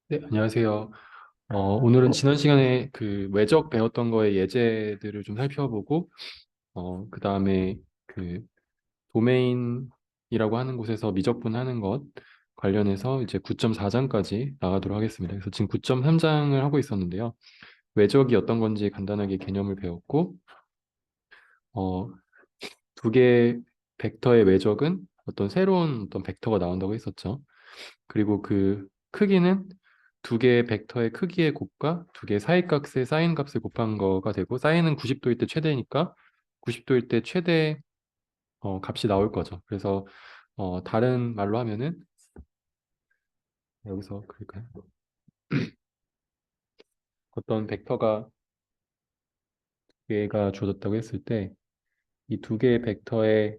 네, 안녕하세요. 오늘은 지난 시간에 그 외적 배웠던 거의 예제들을 좀 살펴보고, 그 다음에 그 도메인이라고 하는 곳에서 미적분하는 것 관련해서 이제 9.4장까지 나가도록 하겠습니다. 그래서 지금 9.3장을 하고 있었는데요. 외적이 어떤 건지 간단하게 개념을 배웠고, 어, 두 개의 벡터의 외적은 어떤 새로운 어떤 벡터가 나온다고 했었죠. 그리고 그 크기는 두 개의 벡터의 크기의 곱과 두 개의 사이값의 사인 값을 곱한 거가 되고 사인은 90도일 때 최대니까 90도일 때 최대 값이 나올 거죠. 그래서 다른 말로 하면은 여기서 그럴까요? 어떤 벡터가 두 개가 주어졌다고 했을 때 이 두 개의 벡터의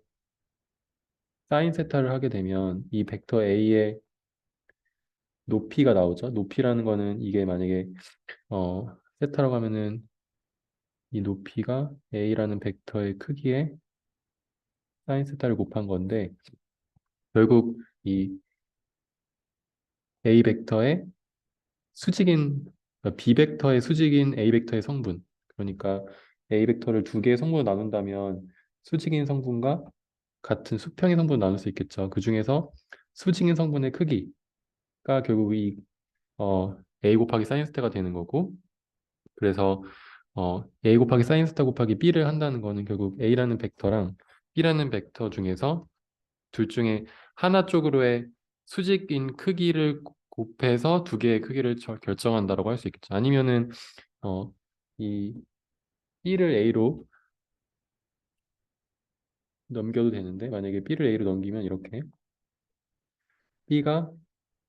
사인 세타를 하게 되면 이 벡터 A의 높이가 나오죠. 높이라는 거는 이게 만약에 세타라고 하면은 이 높이가 A라는 벡터의 크기에 사인 세타를 곱한 건데 결국 이 A 벡터의 수직인 B 벡터의 수직인 A 벡터의 성분 그러니까 A 벡터를 두 개의 성분으로 나눈다면 수직인 성분과 같은 수평의 성분을 나눌 수 있겠죠. 그 중에서 수직인 성분의 크기가 결국 이 A 곱하기 사인 세타가 되는 거고 그래서 A 곱하기 사인 세타 곱하기 B를 한다는 거는 결국 A라는 벡터랑 B라는 벡터 중에서 둘 중에 하나 쪽으로의 수직인 크기를 곱해서 두 개의 크기를 결정한다라고 할 수 있겠죠. 아니면은 어, 이 B를 A로 넘겨도 되는데 만약에 B를 A로 넘기면 이렇게 B가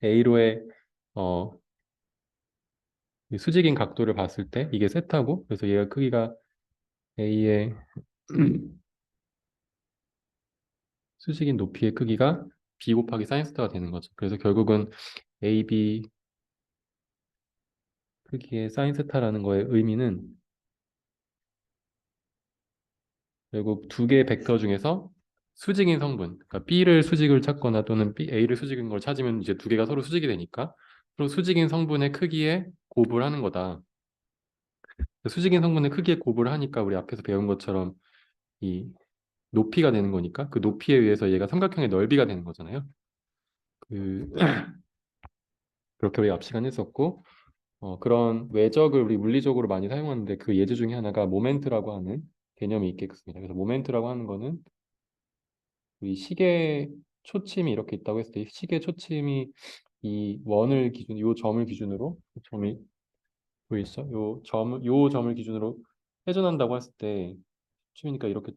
A로의 어, 이 수직인 각도를 봤을 때 이게 세타고 그래서 얘가 크기가 A의 수직인 높이의 크기가 B 곱하기 사인 스타가 되는 거죠. 그래서 결국은 AB 크기의 사인 세타라는 거의 의미는 결국 두 개의 벡터 중에서 수직인 성분, 그러니까 B를 수직을 찾거나 또는 A를 수직인 걸 찾으면 이제 두 개가 서로 수직이 되니까 서로 수직인 성분의 크기에 곱을 하는 거다. 수직인 성분의 크기에 곱을 하니까 우리 앞에서 배운 것처럼 이 높이가 되는 거니까 그 높이에 의해서 얘가 삼각형의 넓이가 되는 거잖아요. 그 그렇게 우리 앞 시간 했었고 그런 외적을 우리 물리적으로 많이 사용하는데 그 예제 중에 하나가 모멘트라고 하는 개념이 있겠습니다. 그래서 모멘트라고 하는 거는 우리 시계 초침이 이렇게 있다고 했을 때 식의 초침이 이 원을 기준, 요 점을 기준으로 점이 보이시죠? 요 점을 기준으로 회전한다고 했을 때 초침이니까 이렇게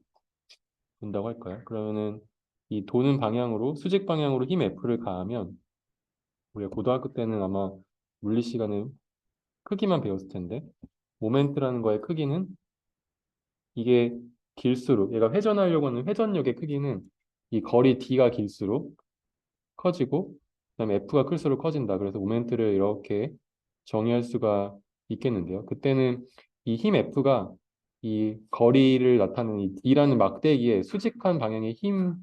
된다고 할까요? 그러면은 이 도는 방향으로 수직 방향으로 힘 F를 가하면 우리가 고등학교 때는 아마 물리 시간에 크기만 배웠을 텐데 모멘트라는 거의 크기는 이게 길수록 얘가 회전하려고 하는 회전력의 크기는 이 거리 D가 길수록 커지고 그다음에 F가 클수록 커진다. 그래서 모멘트를 이렇게 정의할 수가 있겠는데요. 그때는 이 힘 F가 이 거리를 나타내는 이 D라는 막대기에 수직한 방향의 힘을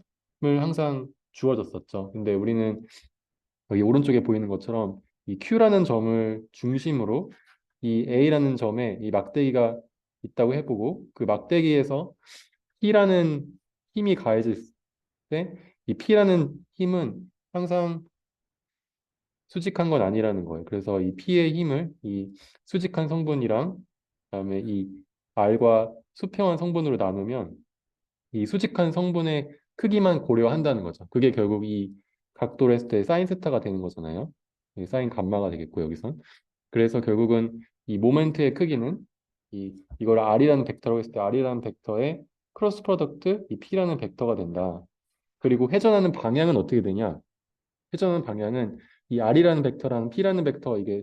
항상 주어졌었죠. 근데 우리는 여기 오른쪽에 보이는 것처럼 이 Q라는 점을 중심으로 이 A라는 점에 이 막대기가 있다고 해보고 그 막대기에서 P라는 힘이 가해질 때 이 P라는 힘은 항상 수직한 건 아니라는 거예요. 그래서 이 P의 힘을 이 수직한 성분이랑 그다음에 이 R과 수평한 성분으로 나누면 이 수직한 성분의 크기만 고려한다는 거죠. 그게 결국 이 각도를 했을 때 사인 세타가 되는 거잖아요. 사인 감마가 되겠고 여기선. 그래서 결국은 이 모멘트의 크기는 이걸 R이라는 벡터라고 했을 때 R이라는 벡터의 크로스 프로덕트 이 P라는 벡터가 된다. 그리고 회전하는 방향은 어떻게 되냐? 회전하는 방향은 이 R이라는 벡터랑 P라는 벡터 이게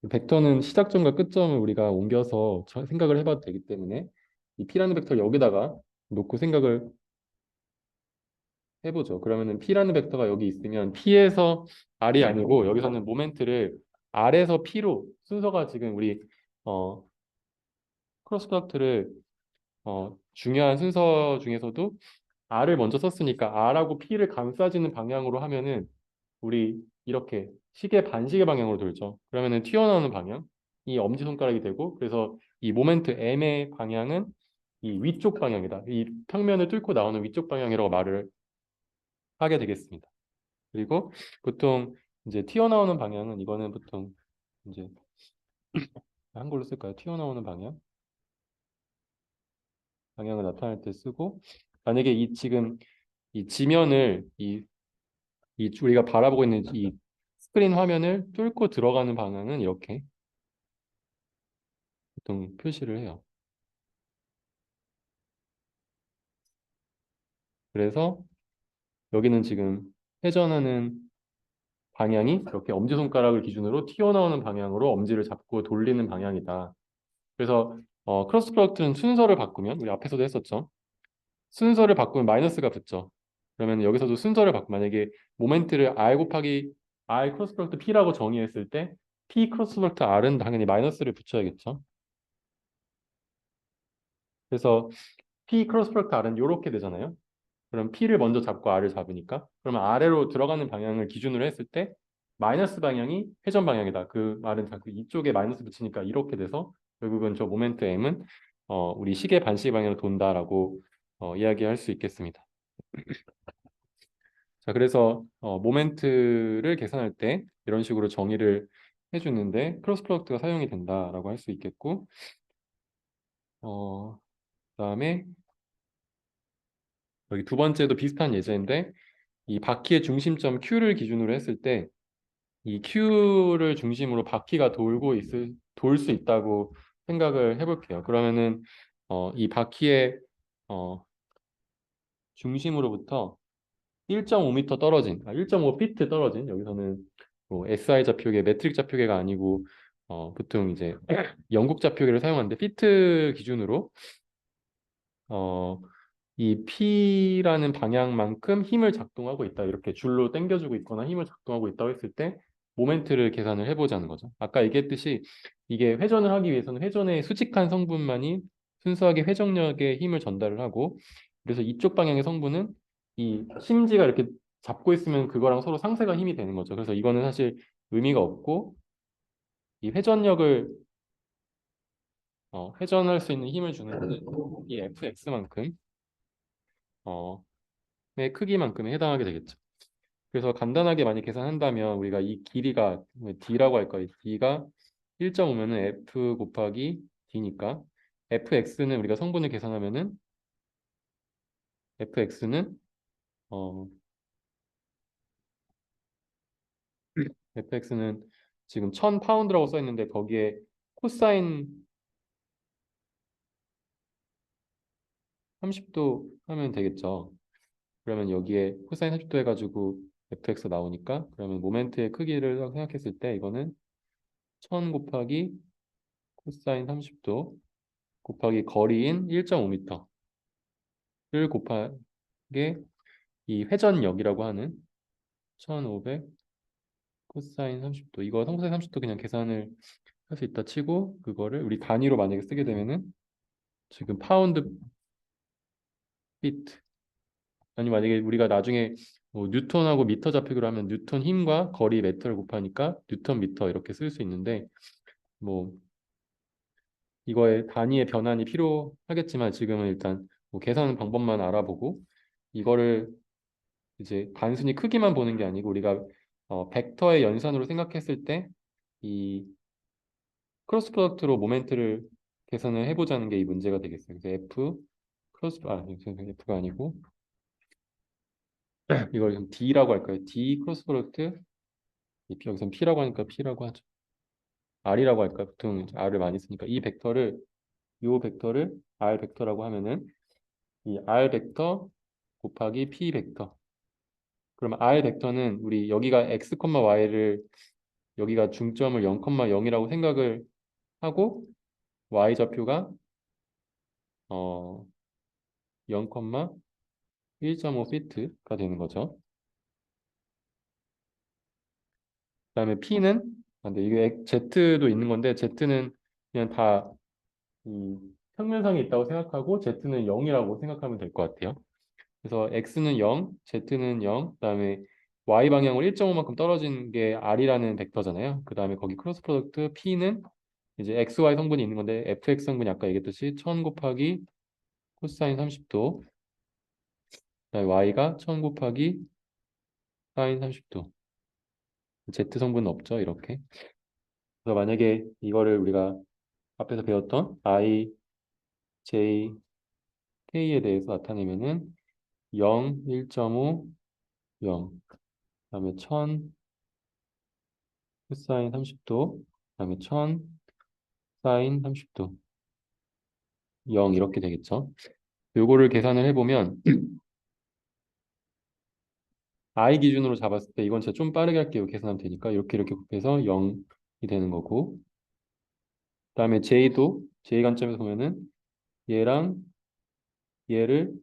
벡터는 시작점과 끝점을 우리가 옮겨서 생각을 해봐도 되기 때문에 이 P라는 벡터를 여기다가 놓고 생각을 해보죠. 그러면은 P라는 벡터가 여기 있으면 P에서 R이 아니고 여기서는 모멘트를 R에서 P로 순서가 지금 우리 어, 크로스 프로덕트를 중요한 순서 중에서도 R을 먼저 썼으니까 R하고 P를 감싸지는 방향으로 하면은 우리 이렇게 시계 반시계 방향으로 돌죠. 그러면은 튀어나오는 방향 이 엄지손가락이 되고 그래서 이 모멘트 M의 방향은 이 위쪽 방향이다. 이 평면을 뚫고 나오는 위쪽 방향이라고 말을 하게 되겠습니다. 그리고 보통 이제 튀어나오는 방향은 이거는 보통 이제 한글로 쓸까요? 튀어나오는 방향을 나타낼 때 쓰고 만약에 이 지금 이 지면을 이 우리가 바라보고 있는 이 스크린 화면을 뚫고 들어가는 방향은 이렇게 보통 표시를 해요. 그래서 여기는 지금 회전하는 방향이 이렇게 엄지손가락을 기준으로 튀어나오는 방향으로 엄지를 잡고 돌리는 방향이다. 그래서 크로스 프로덕트는 순서를 바꾸면 우리 앞에서도 했었죠. 순서를 바꾸면 마이너스가 붙죠. 그러면 여기서도 순서를 바꾸면 만약에 모멘트를 R 곱하기 R 크로스 프로덕트 P라고 정의했을 때 P 크로스 프로덕트 R은 당연히 마이너스를 붙여야겠죠. 그래서 P 크로스 프로덕트 R은 이렇게 되잖아요. 그럼 P를 먼저 잡고 R을 잡으니까 그러면 아래로 들어가는 방향을 기준으로 했을 때 마이너스 방향이 회전 방향이다. 그 말은 자꾸 이쪽에 마이너스 붙이니까 이렇게 돼서 결국은 저 모멘트 M은 우리 시계 반시계 방향으로 돈다라고 이야기할 수 있겠습니다. 자, 그래서 모멘트를 계산할 때 이런 식으로 정의를 해주는데 크로스 프로덕트가 사용이 된다라고 할 수 있겠고 그다음에 여기 두 번째도 비슷한 예제인데 이 바퀴의 중심점 Q를 기준으로 했을 때 이 Q를 중심으로 바퀴가 돌 수 있다고 생각을 해볼게요. 그러면은 이 바퀴의 어, 중심으로부터 1.5m 떨어진, 1.5피트 떨어진 여기서는 뭐 SI 좌표계, 메트릭 좌표계가 아니고 보통 이제 영국 좌표계를 사용하는데 피트 기준으로 어, 이 P라는 방향만큼 힘을 작동하고 있다. 이렇게 줄로 당겨주고 있거나 힘을 작동하고 있다고 했을 때 모멘트를 계산을 해보자는 거죠. 아까 얘기했듯이 이게 회전을 하기 위해서는 회전의 수직한 성분만이 순수하게 회전력에 힘을 전달을 하고 그래서 이쪽 방향의 성분은 이 심지가 이렇게 잡고 있으면 그거랑 서로 상쇄가 힘이 되는 거죠. 그래서 이거는 사실 의미가 없고 이 회전력을 회전할 수 있는 힘을 주는 거는 이 fx만큼 의 크기만큼에 해당하게 되겠죠. 그래서 간단하게 많이 계산한다면 우리가 이 길이가 D라고 할 거예요. D가 1.5면은 F 곱하기 D니까 fx는 우리가 성분을 계산하면은 fx는 fx는 지금 1000파운드라고 써 있는데 거기에 코사인 30도 하면 되겠죠. 그러면 여기에 코사인 30도 해가지고 fx 나오니까 그러면 모멘트의 크기를 생각했을 때 이거는 1000 곱하기 코사인 30도 곱하기 거리인 1.5m를 곱하기 이 회전력이라고 하는 1500 코사인 30도 이거 코사인 30도 그냥 계산을 할 수 있다 치고 그거를 우리 단위로 만약에 쓰게 되면은 지금 파운드 피트 아니 만약에 우리가 나중에 뭐 뉴턴하고 미터 좌표기로 하면 뉴턴 힘과 거리 메터를 곱하니까 뉴턴 미터 이렇게 쓸 수 있는데 뭐 이거의 단위의 변환이 필요하겠지만 지금은 일단 뭐 계산 방법만 알아보고 이거를 이제 단순히 크기만 보는 게 아니고 우리가 벡터의 연산으로 생각했을 때 이 크로스 프로덕트로 모멘트를 계산을 해보자는 게 이 문제가 되겠어요. 그래서 F 크로스 F가 아니고 이걸 좀 D라고 할까요? D 크로스 프로덕트 여기서 P라고 하니까 P라고 하죠. R이라고 할까요? 보통 이제 R을 많이 쓰니까 이 벡터를 R 벡터라고 하면은 이 R 벡터 곱하기 P 벡터. 그러면 R 벡터는 우리 여기가 x, y를 여기가 중점을 0,0이라고 생각을 하고 y 좌표가 0,1.5피트가 되는 거죠. 그다음에 P는 근데 이게 Z도 있는 건데 Z는 그냥 다 이 평면상에 있다고 생각하고 Z는 0이라고 생각하면 될 것 같아요. 그래서 X는 0, Z는 0, 그다음에 Y 방향으로 1.5만큼 떨어진 게 R이라는 벡터잖아요. 그다음에 거기 크로스 프로덕트 P는 이제 XY 성분이 있는 건데 FX 성분이 아까 얘기했듯이 1000 곱하기 코사인 30도 그다음에 Y가 1000 곱하기 사인 30도 Z 성분은 없죠. 이렇게. 그래서 만약에 이거를 우리가 앞에서 배웠던 I, J, K에 대해서 나타내면은 0, 1.5, 0 그다음에 1000 코사인 30도 그다음에 1000 사인 30도 0 이렇게 되겠죠. 요거를 계산을 해보면 I 기준으로 잡았을 때 이건 제가 좀 빠르게 할게요. 계산하면 되니까 이렇게 곱해서 0이 되는 거고 그다음에 J도 J 관점에서 보면은 얘랑 얘를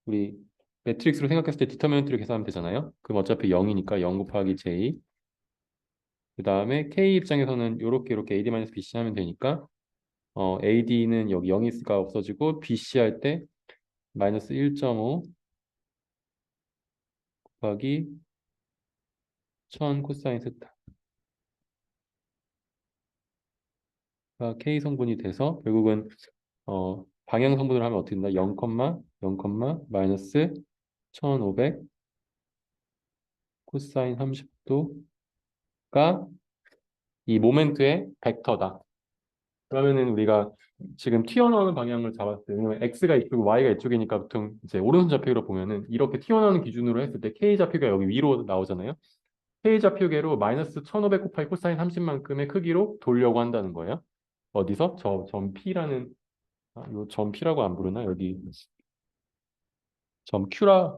우리 매트릭스로 생각했을 때 디터미넌트를 계산하면 되잖아요. 그럼 어차피 0이니까 0 곱하기 J 그다음에 K 입장에서는 이렇게 AD-BC 하면 되니까 AD는 여기 0이가 없어지고 BC 할 때 마이너스 1.5 곱하기 1000 코사인 세타가 K 성분이 돼서 결국은 방향 성분을 하면 어떻게 된다? 0, 0, 마이너스 1500 코사인 30도가 이 모멘트의 벡터다. 그러면은 우리가 지금 튀어나오는 방향을 잡았을 때 왜냐면 x가 이쪽이고 y가 이쪽이니까 보통 이제 오른손 좌표기로 보면은 이렇게 튀어나오는 기준으로 했을 때 k 좌표가 여기 위로 나오잖아요. k 좌표계로 마이너스 1500 곱하기 코사인 30만큼의 크기로 돌려고 한다는 거예요. 어디서? 저 점 P라는 요점 P라고 안 부르나? 여기 점 Q라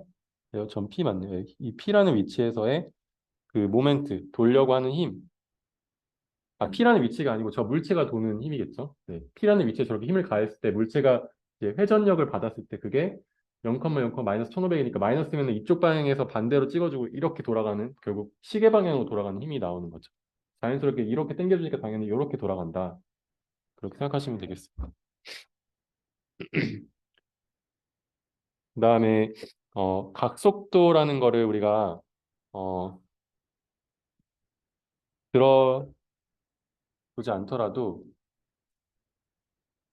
점 P 맞네요. 이 P라는 위치에서의 그 모멘트 돌려고 하는 힘. P라는 위치가 아니고 저 물체가 도는 힘이겠죠. 네. P라는 위치에 저렇게 힘을 가했을 때 물체가 이제 회전력을 받았을 때 그게 0,0, 마이너스 1500이니까 마이너스면 이쪽 방향에서 반대로 찍어주고 이렇게 돌아가는 결국 시계 방향으로 돌아가는 힘이 나오는 거죠. 자연스럽게 이렇게 당겨주니까 당연히 이렇게 돌아간다. 그렇게 생각하시면 되겠습니다. 그다음에 각속도라는 거를 우리가 어, 들어보지 않더라도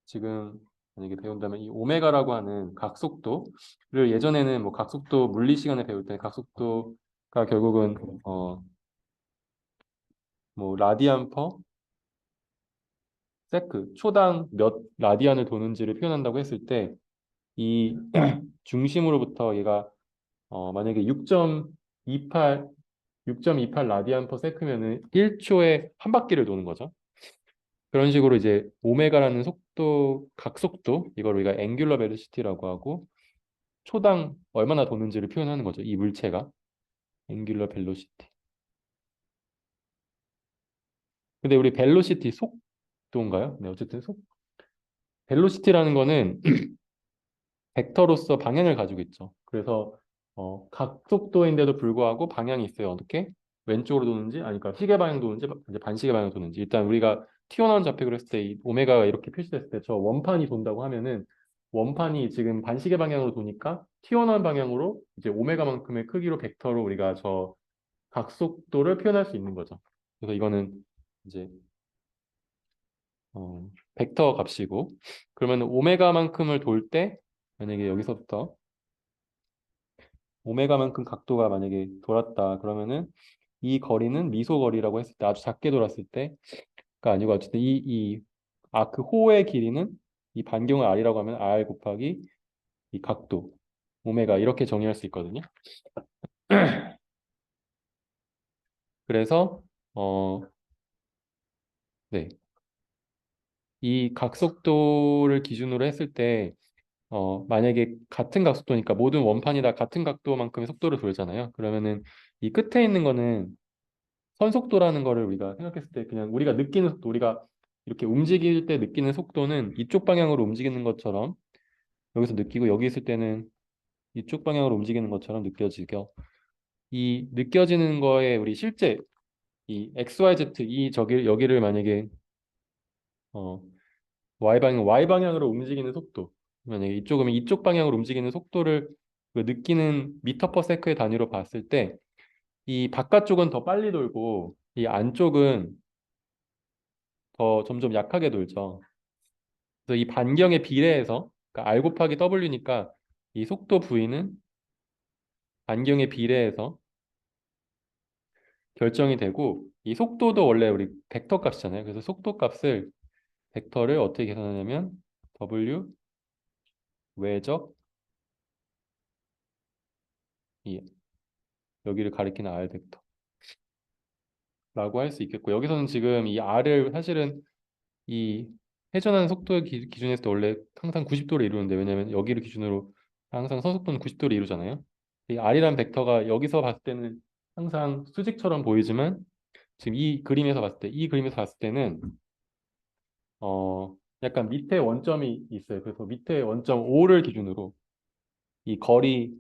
지금 만약에 배운다면 이 오메가라고 하는 각속도를 예전에는 뭐 각속도 물리 시간에 배울 때 각속도가 결국은 뭐 라디안 퍼 세크 초당 몇 라디안을 도는지를 표현한다고 했을 때 이 중심으로부터 얘가 만약에 6.28 6.28 라디안 퍼 세크면은 1초에 한 바퀴를 도는 거죠. 그런 식으로 이제 오메가라는 속도, 각속도, 이걸 우리가 앵귤러 벨로시티라고 하고 초당 얼마나 도는지를 표현하는 거죠. 이 물체가 앵귤러 벨로시티. 근데 우리 벨로시티 속도인가요? 네, 어쨌든 벨로시티라는 거는 벡터로서 방향을 가지고 있죠. 그래서 각속도인데도 불구하고 방향이 있어요. 어떻게? 왼쪽으로 도는지, 아니, 그러니까 시계 방향 도는지, 이제 반시계 방향 도는지. 일단 우리가 튀어나온 좌표를 했을 때 이 오메가가 이렇게 표시됐을 때 저 원판이 돈다고 하면은 원판이 지금 반시계 방향으로 도니까 튀어나온 방향으로 이제 오메가만큼의 크기로 벡터로 우리가 저 각속도를 표현할 수 있는 거죠. 그래서 이거는 이제 벡터 값이고 그러면 오메가만큼을 돌 때 만약에 여기서부터 오메가만큼 각도가 만약에 돌았다 그러면은 이 거리는 미소 거리라고 했을 때 아주 작게 돌았을 때가 아니고 어쨌든 이 아크 호의 길이는 이 반경을 r이라고 하면 r 곱하기 이 각도 오메가 이렇게 정의할 수 있거든요. 그래서 어, 네. 이 각속도를 기준으로 했을 때 만약에 같은 각속도니까 모든 원판이 다 같은 각도만큼의 속도를 돌잖아요. 그러면은 이 끝에 있는 거는 선속도라는 거를 우리가 생각했을 때 그냥 우리가 느끼는 속도, 우리가 이렇게 움직일 때 느끼는 속도는 이쪽 방향으로 움직이는 것처럼 여기서 느끼고 여기 있을 때는 이쪽 방향으로 움직이는 것처럼 느껴지고 이 느껴지는 거에 우리 실제 이 XYZ 이 저기 여기를 만약에 어 Y 방향으로 움직이는 속도 만약에 이쪽이면 이쪽 방향으로 움직이는 속도를 그 느끼는 미터 퍼 세크의 단위로 봤을 때 이 바깥쪽은 더 빨리 돌고 이 안쪽은 더 점점 약하게 돌죠. 그래서 이 반경의 비례해서 그러니까 R 곱하기 W니까 이 속도 V는 반경의 비례해서 결정이 되고 이 속도도 원래 우리 벡터 값이잖아요. 그래서 속도 값을 벡터를 어떻게 계산하냐면 W 외적 이 여기를 가리키는 R 벡터라고 할 수 있겠고 여기서는 지금 이 R을 사실은 이 회전하는 속도 기준에서 원래 항상 90도를 이루는데 왜냐면 여기를 기준으로 항상 선속도는 90도를 이루잖아요. 이 R이란 벡터가 여기서 봤을 때는 항상 수직처럼 보이지만 지금 이 그림에서 봤을 때는 약간 밑에 원점이 있어요. 그래서 밑에 원점 O를 기준으로 이 거리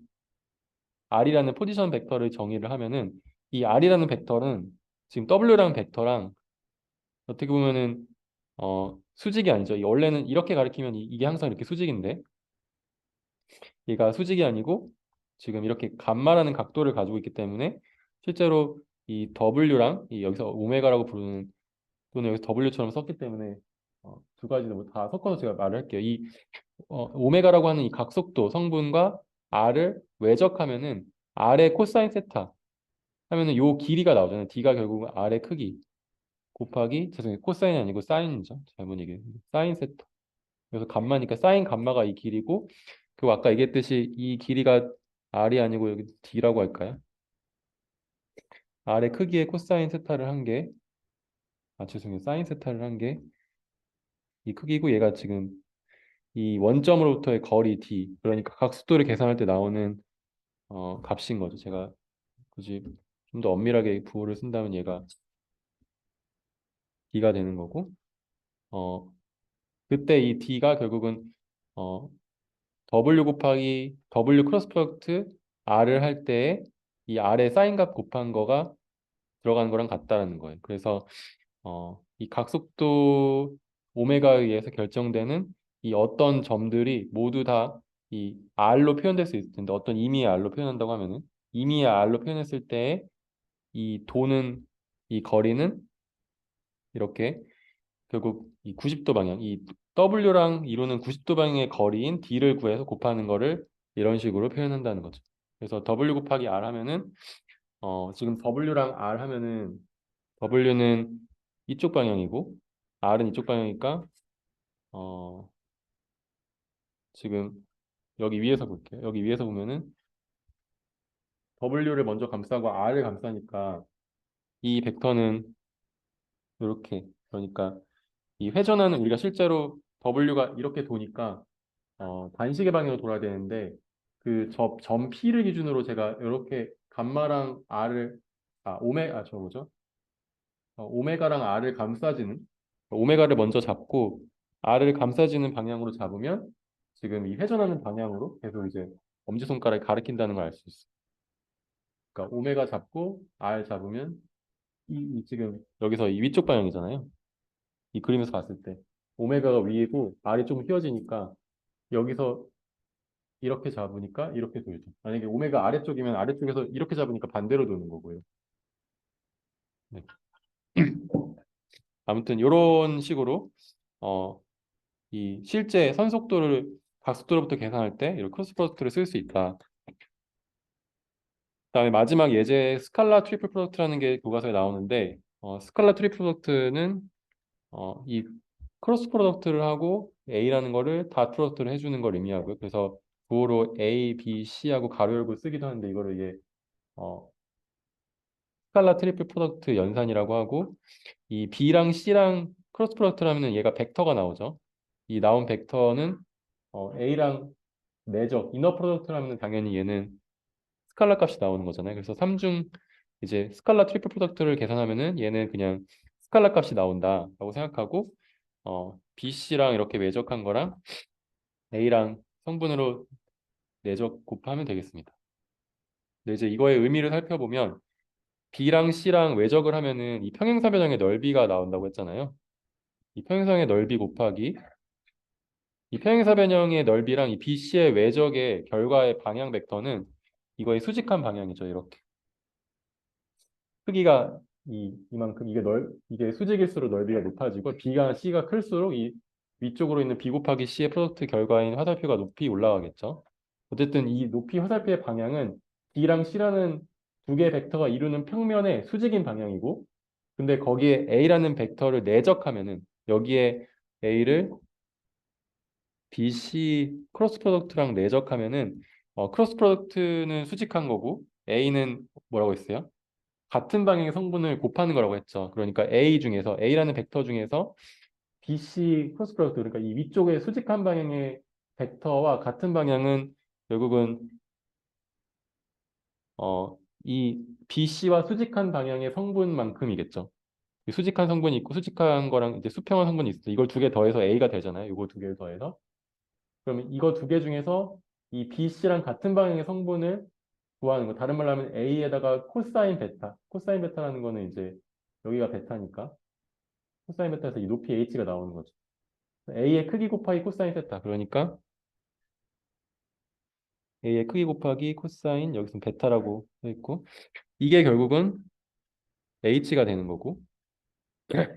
R이라는 포지션 벡터를 정의를 하면은 이 R이라는 벡터는 지금 W라는 벡터랑 어떻게 보면은 수직이 아니죠. 원래는 이렇게 가리키면 이게 항상 이렇게 수직인데 얘가 수직이 아니고 지금 이렇게 감마라는 각도를 가지고 있기 때문에 실제로 이 W랑 이 여기서 오메가라고 부르는 또는 여기서 W처럼 썼기 때문에 두 가지를 뭐다 섞어서 제가 말을 할게요. 이 오메가라고 하는 이 각속도 성분과 R을 외적하면은 R의 코사인 세타 하면은 요 길이가 나오잖아요. D가 결국 R의 크기 곱하기 죄송해요. 코사인이 아니고 사인이죠. 잘못 얘기했는데 사인 세타. 그래서 감마니까 사인 감마가 이 길이고 그리고 아까 얘기했듯이 이 길이가 R이 아니고 여기 D라고 할까요? R의 크기의 코사인 세타를 한 게, 죄송해요. 사인 세타를 한 게 이 크기고 얘가 지금 이 원점으로부터의 거리 D. 그러니까 각속도를 계산할 때 나오는 값인 거죠. 제가 굳이 좀 더 엄밀하게 부호를 쓴다면 얘가 D가 되는 거고, 어, 그때 이 D가 결국은 어, W 곱하기 W 크로스 프로덕트 R을 할 때 이 R의 사인 값 곱한 거가 들어가는 거랑 같다라는 거예요. 그래서 이 각속도 오메가에 의해서 결정되는 이 어떤 점들이 모두 다 이 R로 표현될 수 있을 텐데 어떤 임의의 R로 표현한다고 하면은 임의의 R로 표현했을 때 이 도는 이 거리는 이렇게 결국 이 90도 방향, 이 W랑 이루는 90도 방향의 거리인 D를 구해서 곱하는 거를 이런 식으로 표현한다는 거죠. 그래서 W 곱하기 R 하면은 지금 W랑 R 하면은 W는 이쪽 방향이고 R은 이쪽 방향이니까 어, 지금 여기 위에서 볼게요. 여기 위에서 보면은 W를 먼저 감싸고 R을 감싸니까 이 벡터는 이렇게, 그러니까 이 회전하는, 우리가 실제로 W가 이렇게 도니까 단식의 방향으로 돌아야 되는데 그 점 P를 기준으로 제가 이렇게 감마랑 R을, 저 뭐죠? 오메가랑 R을 감싸지는, 오메가를 먼저 잡고 R을 감싸지는 방향으로 잡으면 지금 이 회전하는 방향으로 계속 이제 엄지손가락이 가리킨다는 걸 알 수 있어. 그러니까 오메가 잡고 R 잡으면 이 지금 여기서 이 위쪽 방향이잖아요. 이 그림에서 봤을 때 오메가가 위이고 R이 좀 휘어지니까 여기서 이렇게 잡으니까 이렇게 돌죠. 만약에 오메가 아래쪽이면 아래쪽에서 이렇게 잡으니까 반대로 도는 거고요. 네. 아무튼 이런 식으로 어, 이 실제 선속도를 각속도로부터 계산할 때 이런 크로스 프로덕트를 쓸 수 있다. 그다음에 마지막 예제 스칼라 트리플 프로덕트라는 게 교과서에 나오는데 스칼라 트리플 프로덕트는 이 크로스 프로덕트를 하고 A라는 거를 닷 프로덕트를 해주는 걸 의미하고요. 그래서 부호로 A, B, C하고 가로 열고 쓰기도 하는데 이거를 이게 어, 스칼라 트리플 프로덕트 연산이라고 하고, 이 B랑 C랑 크로스 프로덕트를 하면 얘가 벡터가 나오죠. 이 나온 벡터는 A랑 내적 이너 프로덕트를 하면 당연히 얘는 스칼라 값이 나오는 거잖아요. 그래서 삼중 이제 스칼라 트리플 프로덕트를 계산하면은 얘는 그냥 스칼라 값이 나온다라고 생각하고 BC랑 이렇게 외적한 거랑 A랑 성분으로 내적 곱하면 되겠습니다. 근데 이제 이거의 의미를 살펴보면 B랑 C랑 외적을 하면은 이 평행사변형의 넓이가 나온다고 했잖아요. 이 평행사변형의 넓이 곱하기 이 평행사변형의 넓이랑 이 BC의 외적의 결과의 방향 벡터는 이거의 수직한 방향이죠. 이렇게 크기가 이만큼 이게 수직일수록 넓이가 높아지고 B가 C가 클수록 이 위쪽으로 있는 B 곱하기 C의 프로덕트 결과인 화살표가 높이 올라가겠죠. 어쨌든 이 높이 화살표의 방향은 B랑 C라는 두 개의 벡터가 이루는 평면의 수직인 방향이고, 근데 거기에 A라는 벡터를 내적하면은 여기에 A를 BC 크로스 프로덕트랑 내적하면은 크로스 프로덕트는 수직한 거고 A는 뭐라고 했어요? 같은 방향의 성분을 곱하는 거라고 했죠. 그러니까 A라는 벡터 중에서 BC 크로스 프로덕트, 그러니까 이 위쪽의 수직한 방향의 벡터와 같은 방향은 결국은 이 BC와 수직한 방향의 성분만큼이겠죠. 이 수직한 성분이 있고 수직한 거랑 이제 수평한 성분이 있어. 이걸 두 개 더해서 A가 되잖아요. 이거 두 개를 더해서. 그러면 이거 두 개 중에서 이 BC랑 같은 방향의 성분을 구하는 거. 다른 말로 하면 A에다가 코사인 베타. 코사인 베타라는 거는 이제 여기가 베타니까 코사인 베타에서 이 높이 H가 나오는 거죠. A의 크기 곱하기 코사인 세타. 그러니까 A의 크기 곱하기 코사인 여기서 베타라고 써 있고 이게 결국은 H가 되는 거고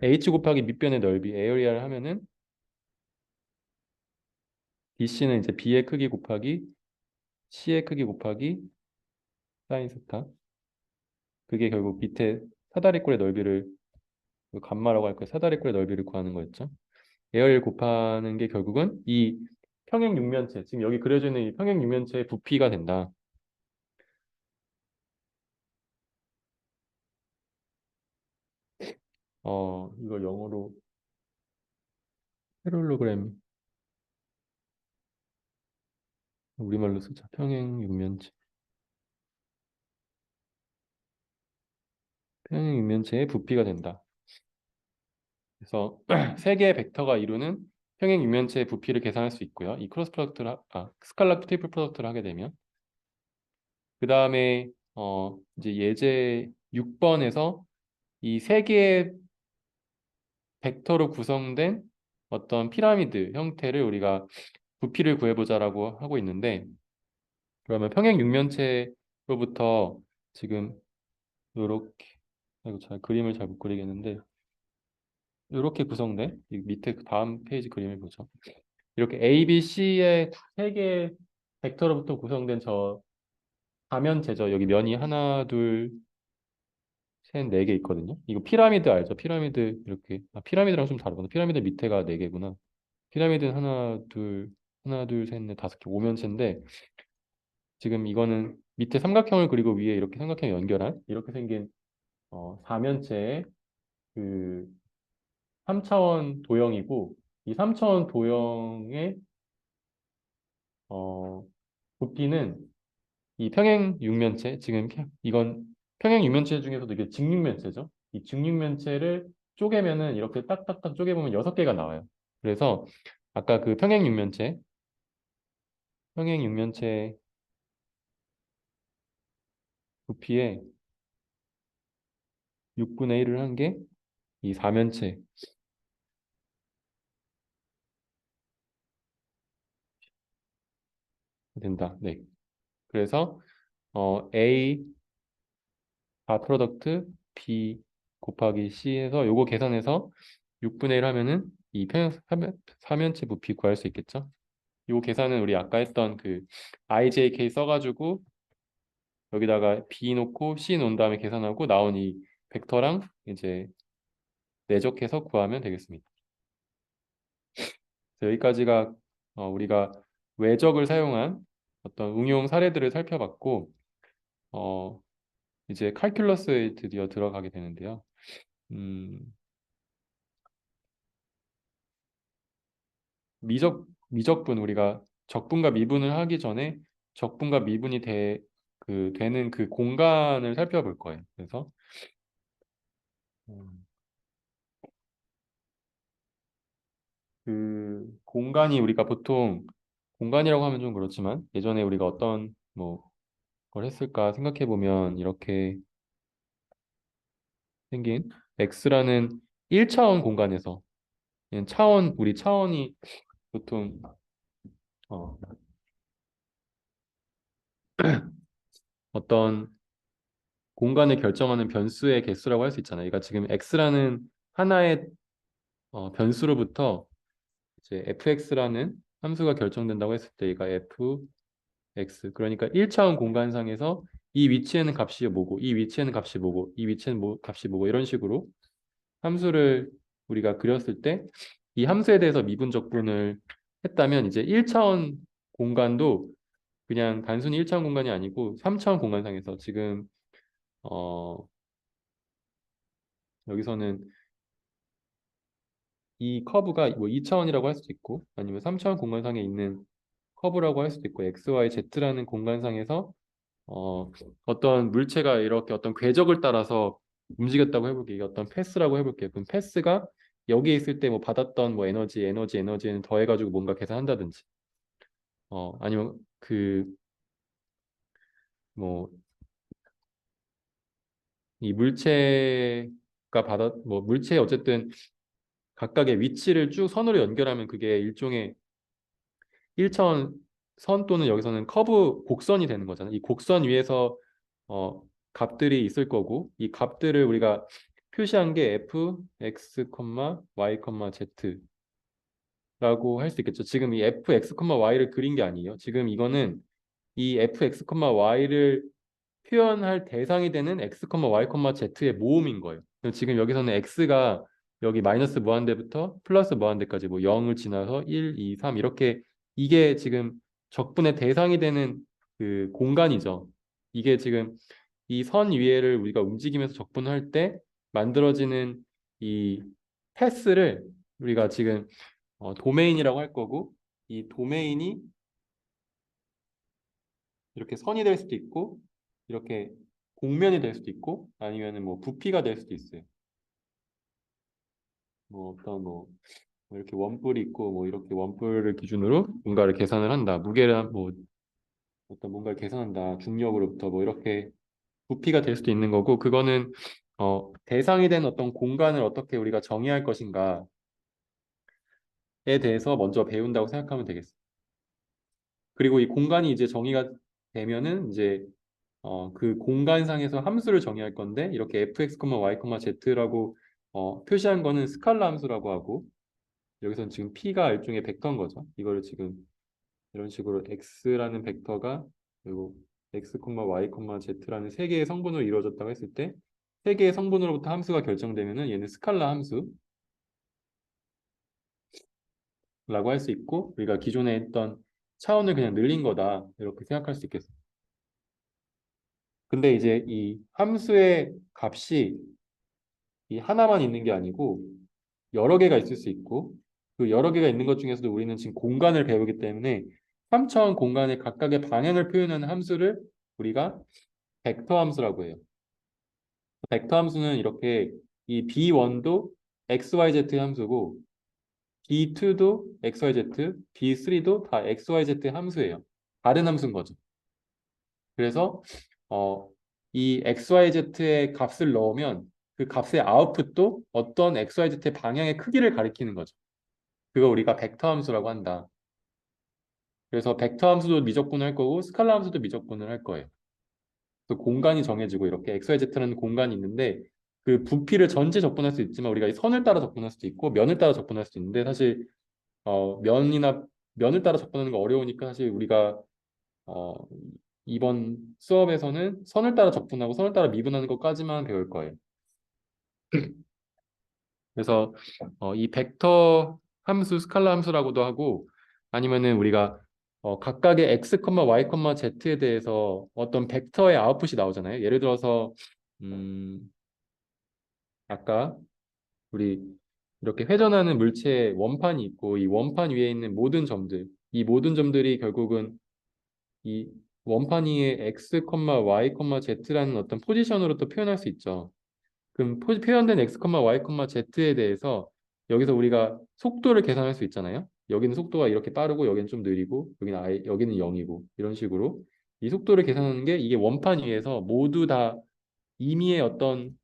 H 곱하기 밑변의 넓이 에어리아를 하면은 BC는 이제 B의 크기 곱하기 C의 크기 곱하기 사인 세타. 그게 결국 밑에 사다리꼴의 넓이를 감마라고 할 거예요. 사다리꼴의 넓이를 구하는 거였죠. 에어리를 곱하는 게 결국은 이 평행 육면체, 지금 여기 그려져 있는 이 평행 육면체의 부피가 된다. 이걸 영어로 패럴로그램, 우리말로 쓰자. 평행 육면체. 평행 육면체의 부피가 된다. 그래서 세 개의 벡터가 이루는 평행 육면체의 부피를 계산할 수 있고요. 이 크로스 프로덕트를 스칼라 트리플 프로덕트를 하게 되면 그 다음에 이제 예제 6번에서 이 세 개의 벡터로 구성된 어떤 피라미드 형태를 우리가 부피를 구해보자라고 하고 있는데, 그러면 평행 육면체로부터 지금 요렇게, 이거 잘 그림을 잘 못 그리겠는데 요렇게 구성된 이 밑에 그 다음 페이지 그림을 보죠. 이렇게 A, B, C의 세 개의 벡터로부터 구성된 저 다면체죠. 여기 면이 하나, 둘, 셋, 네 개 있거든요. 이거 피라미드 알죠? 피라미드 이렇게 피라미드랑 좀 다르구나. 피라미드 밑에가 네 개구나. 피라미드는 하나, 둘, 셋, 넷, 다섯 개, 오면체인데 지금 이거는 밑에 삼각형을 그리고 위에 이렇게 삼각형 연결한 이렇게 생긴 사면체의 그 3차원 도형이고 이 3차원 도형의 어, 부피는 이 평행 육면체 지금 이건 평행 육면체 중에서도 이게 직육면체죠. 이 직육면체를 쪼개면은 이렇게 딱딱딱 쪼개보면 6개가 나와요. 그래서 아까 그 평행 육면체 부피의 6분의 1을 한 게 이 사면체 된다. 네. 그래서 A 다 프로덕트 B 곱하기 C에서 요거 계산해서 6분의 1 하면은 이 사면체 부피 구할 수 있겠죠? 요 계산은 우리 아까 했던 그 IJK 써가지고 여기다가 B 놓고 C 놓은 다음에 계산하고 나온 이 벡터랑 이제 내적해서 구하면 되겠습니다. 여기까지가 우리가 외적을 사용한 어떤 응용 사례들을 살펴봤고 어, 이제 칼큘러스에 드디어 들어가게 되는데요. 음, 미적분 우리가 적분과 미분을 하기 전에 적분과 미분이 되는 그 공간을 살펴볼 거예요. 그래서 음, 그 공간이 우리가 보통 공간이라고 하면 좀 그렇지만 예전에 우리가 어떤 뭐 걸 했을까 생각해 보면 이렇게 생긴 X라는 1차원 공간에서 그냥 우리 차원이 보통 어, 어떤 공간을 결정하는 변수의 개수라고 할 수 있잖아요. 그러니까 지금 X라는 하나의 변수로부터 이제 fx라는 함수가 결정된다고 했을 때 얘가 fx 그러니까 1차원 공간상에서 이 위치에는 값이 뭐고 이 위치에는 값이 뭐고 이 위치에는 값이 뭐고 이런 식으로 함수를 우리가 그렸을 때 이 함수에 대해서 미분적분을 했다면 이제 1차원 공간도 그냥 단순히 1차원 공간이 아니고 3차원 공간상에서 지금 어, 여기서는 이 커브가 뭐 2차원이라고 할 수도 있고 아니면 3차원 공간상에 있는 커브라고 할 수도 있고 x, y, z라는 공간상에서 어떤 물체가 이렇게 어떤 궤적을 따라서 움직였다고 해볼게요. 이게 어떤 패스라고 해볼게요. 그럼 패스가 여기에 있을 때 뭐 받았던 뭐 에너지에는 더해가지고 뭔가 계산한다든지 아니면 그 뭐 이 물체가 뭐 물체에 어쨌든 각각의 위치를 쭉 선으로 연결하면 그게 일종의 1차원 선 또는 여기서는 커브 곡선이 되는 거잖아요. 이 곡선 위에서 어, 값들이 있을 거고 이 값들을 우리가 표시한 게 f, x, y, z라고 할 수 있겠죠. 지금 이 f, x, y를 그린 게 아니에요. 지금 이거는 이 f, x, y를 표현할 대상이 되는 x, y, z의 모음인 거예요. 지금 여기서는 x가 여기 마이너스 무한대부터 플러스 무한대까지 뭐 0을 지나서 1, 2, 3 이렇게 이게 지금 적분의 대상이 되는 그 공간이죠. 이게 지금 이 선 위에를 우리가 움직이면서 적분할 때 만들어지는 이 패스를 우리가 지금 도메인이라고 할 거고 이 도메인이 이렇게 선이 될 수도 있고 이렇게 곡면이 될 수도 있고 아니면은 뭐 부피가 될 수도 있어요. 뭐 어떤 뭐 이렇게 원뿔이 있고 뭐 이렇게 원뿔을 기준으로 뭔가를 계산을 한다. 무게를 뭐 어떤 뭔가를 계산한다. 중력으로부터 뭐 이렇게 부피가 될 수도 있는 거고 그거는 대상이 된 어떤 공간을 어떻게 우리가 정의할 것인가에 대해서 먼저 배운다고 생각하면 되겠습니다. 그리고 이 공간이 이제 정의가 되면은 이제 그 공간상에서 함수를 정의할 건데 이렇게 fx, y, z라고 표시한 거는 스칼라 함수라고 하고 여기서는 지금 p가 일종의 벡터인 거죠. 이거를 지금 이런 식으로 x라는 벡터가 그리고 x, y, z라는 세 개의 성분으로 이루어졌다고 했을 때 세 개의 성분으로부터 함수가 결정되면은 얘는 스칼라 함수라고 할 수 있고 우리가 기존에 했던 차원을 그냥 늘린 거다 이렇게 생각할 수 있겠습니다. 근데 이제 이 함수의 값이 이 하나만 있는 게 아니고 여러 개가 있을 수 있고 그 여러 개가 있는 것 중에서도 우리는 지금 공간을 배우기 때문에 3차원 공간의 각각의 방향을 표현하는 함수를 우리가 벡터 함수라고 해요. 벡터 함수는 이렇게 이 B1도 XYZ 함수고 B2도 XYZ, B3도 다 XYZ 함수예요. 다른 함수인 거죠. 그래서 어, 이 XYZ의 값을 넣으면 그 값의 아웃풋도 어떤 XYZ의 방향의 크기를 가리키는 거죠. 그거 우리가 벡터 함수라고 한다. 그래서 벡터 함수도 미적분을 할 거고 스칼라 함수도 미적분을 할 거예요. 그 공간이 정해지고 이렇게 XYZ라는 공간이 있는데 그 부피를 전체 적분할 수 있지만 우리가 이 선을 따라 적분할 수도 있고 면을 따라 적분할 수도 있는데 사실 면이나 면을 따라 접근하는 거 어려우니까 사실 우리가 어, 이번 수업에서는 선을 따라 적분하고 선을 따라 미분하는 것까지만 배울 거예요. 그래서 이 벡터 함수, 스칼라 함수라고도 하고 아니면은 우리가 각각의 x, y, z에 대해서 어떤 벡터의 아웃풋이 나오잖아요. 예를 들어서 음, 아까 우리 이렇게 회전하는 물체의 원판이 있고 이 원판 위에 있는 모든 점들, 이 모든 점들이 결국은 이 원판 위에 x, y, z라는 어떤 포지션으로 또 표현할 수 있죠. 그럼 표현된 x, y, z에 대해서 여기서 우리가 속도를 계산할 수 있잖아요. 여기는 속도가 이렇게 빠르고 여기는 좀 느리고 여기는 0이고 이런 식으로 이 속도를 계산하는 게 이게 원판 위에서 모두 다 임의의 어떤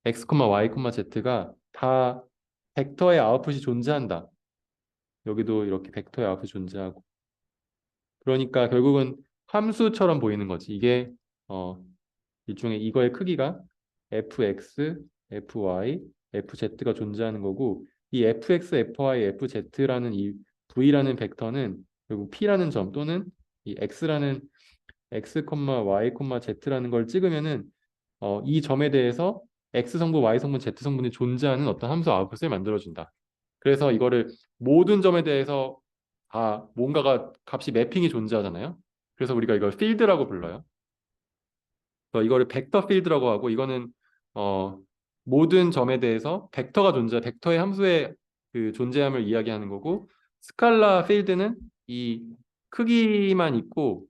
x, y, z가 다 벡터의 아웃풋이 존재한다. 여기도 이렇게 벡터의 아웃풋이 존재하고 그러니까 결국은 함수처럼 보이는 거지. 이게 어, 일종의 이거의 크기가 fx, fy, fz가 존재하는 거고 이 fx, fy, fz라는 이 v라는 벡터는 결국 p라는 점 또는 이 x라는 x, y, z라는 걸 찍으면은 이 점에 대해서 x 성분, y 성분, z 성분이 존재하는 어떤 함수 아웃풋을 만들어준다. 그래서 이거를 모든 점에 대해서 다 뭔가가 값이 매핑이 존재하잖아요. 그래서 우리가 이걸 필드라고 불러요. 이거를 벡터 필드라고 하고 이거는 어, 모든 점에 대해서 벡터의 함수의 그 존재함을 이야기하는 거고 스칼라 필드는 이 크기만 있고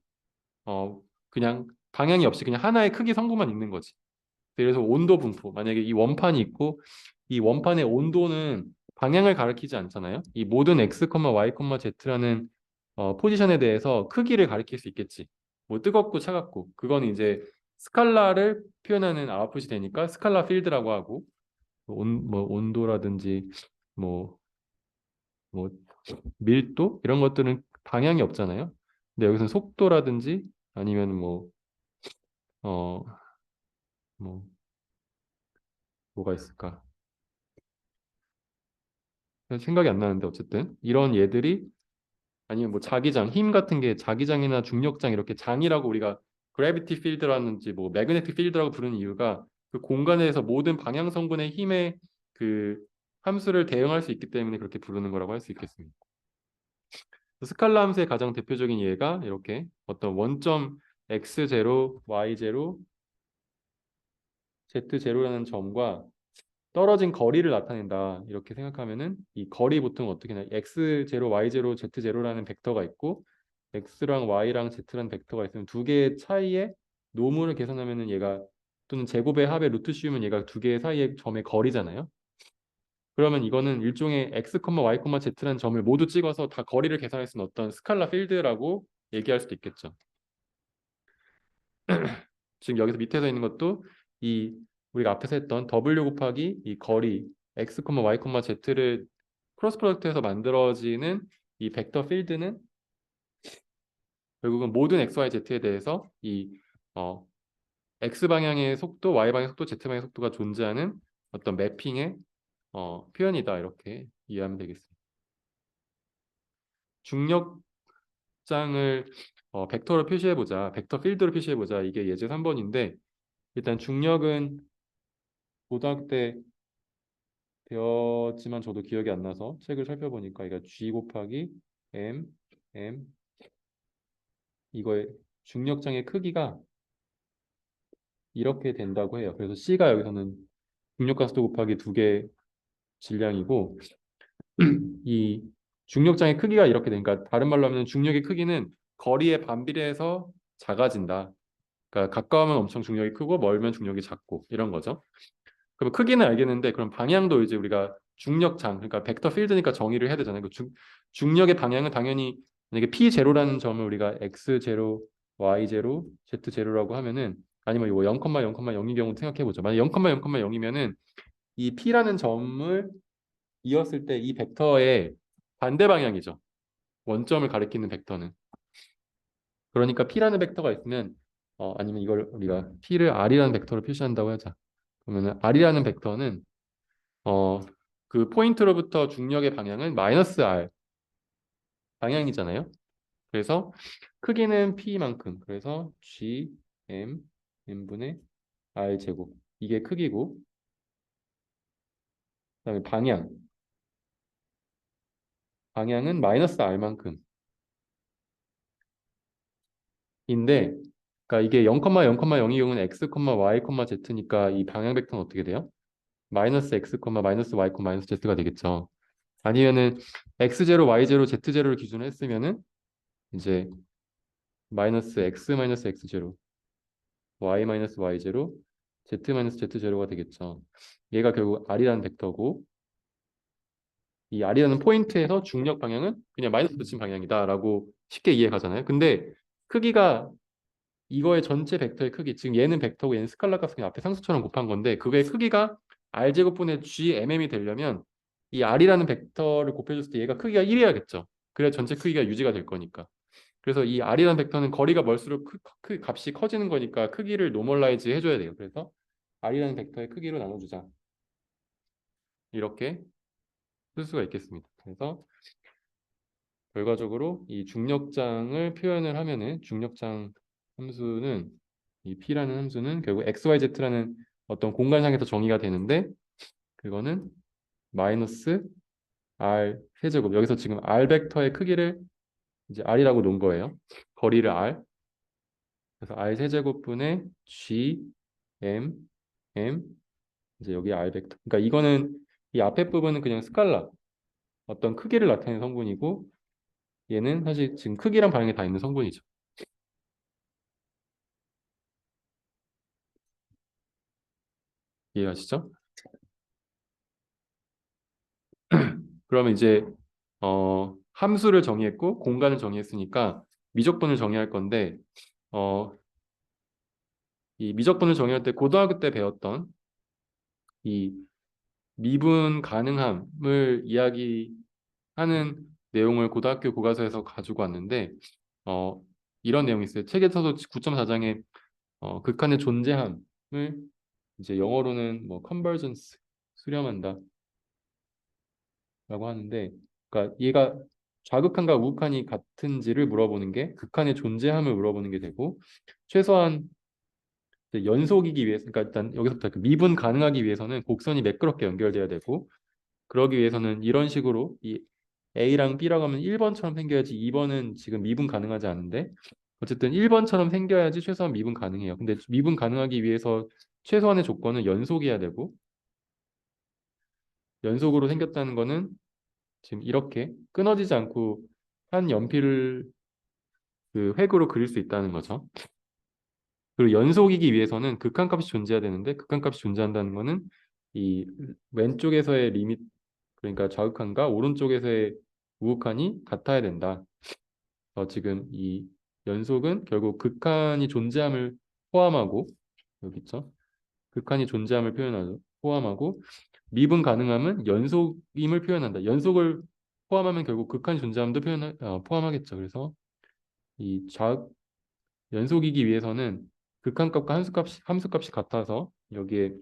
그냥 방향이 없이 그냥 하나의 크기 성분만 있는 거지. 그래서 온도 분포 만약에 이 원판이 있고 이 원판의 온도는 방향을 가리키지 않잖아요. 이 모든 x, y, z라는 포지션에 대해서 크기를 가리킬 수 있겠지. 뭐 뜨겁고 차갑고 그건 이제 스칼라를 표현하는 아웃풋이 되니까 스칼라 필드라고 하고 뭐 온도라든지 뭐, 뭐 밀도 이런 것들은 방향이 없잖아요. 근데 여기서는 속도라든지 아니면 어, 뭐 뭐가 있을까? 생각이 안 나는데 어쨌든 이런 얘들이 아니면 뭐 자기장, 힘 같은 게 자기장이나 중력장 이렇게 장이라고 우리가 그래비티 필드라든지 뭐 매그네틱 필드라고 부르는 이유가 그 공간에서 모든 방향 성분의 힘의 그 함수를 대응할 수 있기 때문에 그렇게 부르는 거라고 할 수 있겠습니다. 스칼라 함수의 가장 대표적인 예가 이렇게 어떤 원점 x0, y0, z0라는 점과 떨어진 거리를 나타낸다. 이렇게 생각하면은 이 거리 보통 어떻게 나 x0, y0, z0라는 벡터가 있고 x랑 y랑 z라는 벡터가 있으면 두 개의 차이에 노무를 계산하면은 얘가 또는 제곱의 합의 루트 씌우면 얘가 두 개의 사이의 점의 거리잖아요. 그러면 이거는 일종의 x, y, z라는 점을 모두 찍어서 다 거리를 계산할 수 있는 어떤 스칼라 필드라고 얘기할 수도 있겠죠. 지금 여기서 밑에서 있는 것도 이 우리가 앞에서 했던 W 곱하기 이 거리 x, y, z를 크로스 프로덕트해서 만들어지는 이 벡터 필드는 결국은 모든 x, y, z에 대해서 이 어, x 방향의 속도, y 방향의 속도, z 방향의 속도가 존재하는 어떤 매핑의 표현이다 이렇게 이해하면 되겠습니다. 중력장을 벡터로 표시해 보자, 벡터 필드로 표시해 보자. 이게 예제 3번인데 일단 중력은 고등학교 때 배웠지만 저도 기억이 안 나서 책을 살펴보니까 이거 G 곱하기 M, M 이거의 중력장의 크기가 이렇게 된다고 해요. 그래서 C가 여기서는 중력가속도 곱하기 두 개 질량이고 이 중력장의 크기가 이렇게 되니까 다른 말로 하면 중력의 크기는 거리에 반비례해서 작아진다. 그러니까 가까우면 엄청 중력이 크고 멀면 중력이 작고 이런 거죠. 그럼 크기는 알겠는데 그럼 방향도 이제 우리가 중력장 그러니까 벡터 필드니까 정의를 해야 되잖아요. 중력의 방향은 당연히 만약에 P0라는 점을 우리가 X0, Y0, Z0라고 하면은 아니면 이거 0,0,0의 경우 생각해 보죠. 만약 0,0,0이면은 이 P라는 점을 이었을 때 이 벡터의 반대 방향이죠. 원점을 가리키는 벡터는. 그러니까 P라는 벡터가 있으면 아니면 이걸 우리가 P를 R이라는 벡터로 표시한다고 하자. 그러면 R이라는 벡터는 어, 그 포인트로부터 중력의 방향은 마이너스 R 방향이잖아요. 그래서 크기는 P만큼. 그래서 G, M, M분의 R 제곱. 이게 크기고 그다음에 방향은 마이너스 R만큼. 인데 그러니까 이게 0,0,0의 경우는 X, Y, Z니까 이 방향 벡터는 어떻게 돼요? 마이너스 X, 마이너스 Y, 마이너스 Z가 되겠죠. 아니면은 X0, Y0, Z0를 기준으로 했으면은 이제 마이너스 X 마이너스 X0, Y 마이너스 Y0, Z 마이너스 Z0가 되겠죠. 얘가 결국 R이라는 벡터고 이 R이라는 포인트에서 중력 방향은 그냥 마이너스 붙인 방향이다라고 쉽게 이해가잖아요. 근데 크기가 이거의 전체 벡터의 크기, 지금 얘는 벡터고 얘는 스칼라 값은 앞에 상수처럼 곱한 건데 그거의 크기가 R제곱분의 GMM이 되려면 이 R이라는 벡터를 곱해줬을 때 얘가 크기가 1이어야겠죠. 그래야 전체 크기가 유지가 될 거니까. 그래서 이 R이라는 벡터는 거리가 멀수록 값이 커지는 거니까 크기를 노멀라이즈 해줘야 돼요. 그래서 R이라는 벡터의 크기로 나눠주자. 이렇게 쓸 수가 있겠습니다. 그래서 결과적으로 이 중력장을 표현을 하면은 중력장 함수는 이 P라는 함수는 결국 XYZ라는 어떤 공간상에서 정의가 되는데 그거는 마이너스 R 세제곱 여기서 지금 R 벡터의 크기를 이제 R이라고 놓은 거예요. 거리를 R 그래서 R 세제곱분의 G M M 이제 여기 R 벡터 그러니까 이거는 이 앞에 부분은 그냥 스칼라 어떤 크기를 나타내는 성분이고 얘는 사실 지금 크기랑 방향이 다 있는 성분이죠. 이해가시죠? 그러면 이제 함수를 정의했고 공간을 정의했으니까 미적분을 정의할 건데 어, 이 미적분을 정의할 때 고등학교 때 배웠던 이 미분 가능함을 이야기하는 내용을 고등학교 교과서에서 가지고 왔는데 어, 이런 내용이 있어요. 책에서도 9.4장에 극한의 존재함을 이제 영어로는 뭐 convergence 수렴한다라고 하는데 그러니까 얘가 좌극한과 우극한이 같은지를 물어보는 게 극한의 존재함을 물어보는 게 되고 최소한 이제 연속이기 위해서 그러니까 일단 여기서부터 그 미분 가능하기 위해서는 곡선이 매끄럽게 연결돼야 되고 그러기 위해서는 이런 식으로 이 A랑 B라고 하면 1번처럼 생겨야지 2번은 지금 미분 가능하지 않은데 어쨌든 1번처럼 생겨야지 최소한 미분 가능해요. 근데 미분 가능하기 위해서 최소한의 조건은 연속이어야 되고 연속으로 생겼다는 거는 지금 이렇게 끊어지지 않고 한 연필을 그 획으로 그릴 수 있다는 거죠. 그리고 연속이기 위해서는 극한값이 존재해야 되는데 극한값이 존재한다는 거는 이 왼쪽에서의 리미트 그러니까 좌극한과 오른쪽에서의 우극한이 같아야 된다. 지금 이 연속은 결국 극한이 존재함을 포함하고 여기 있죠. 극한이 존재함을 포함하죠. 포함하고 미분 가능함은 연속임을 표현한다. 연속을 포함하면 결국 극한이 존재함도 포함하겠죠. 그래서 이 연속이기 위해서는 극한값과 함수값이 같아서 여기에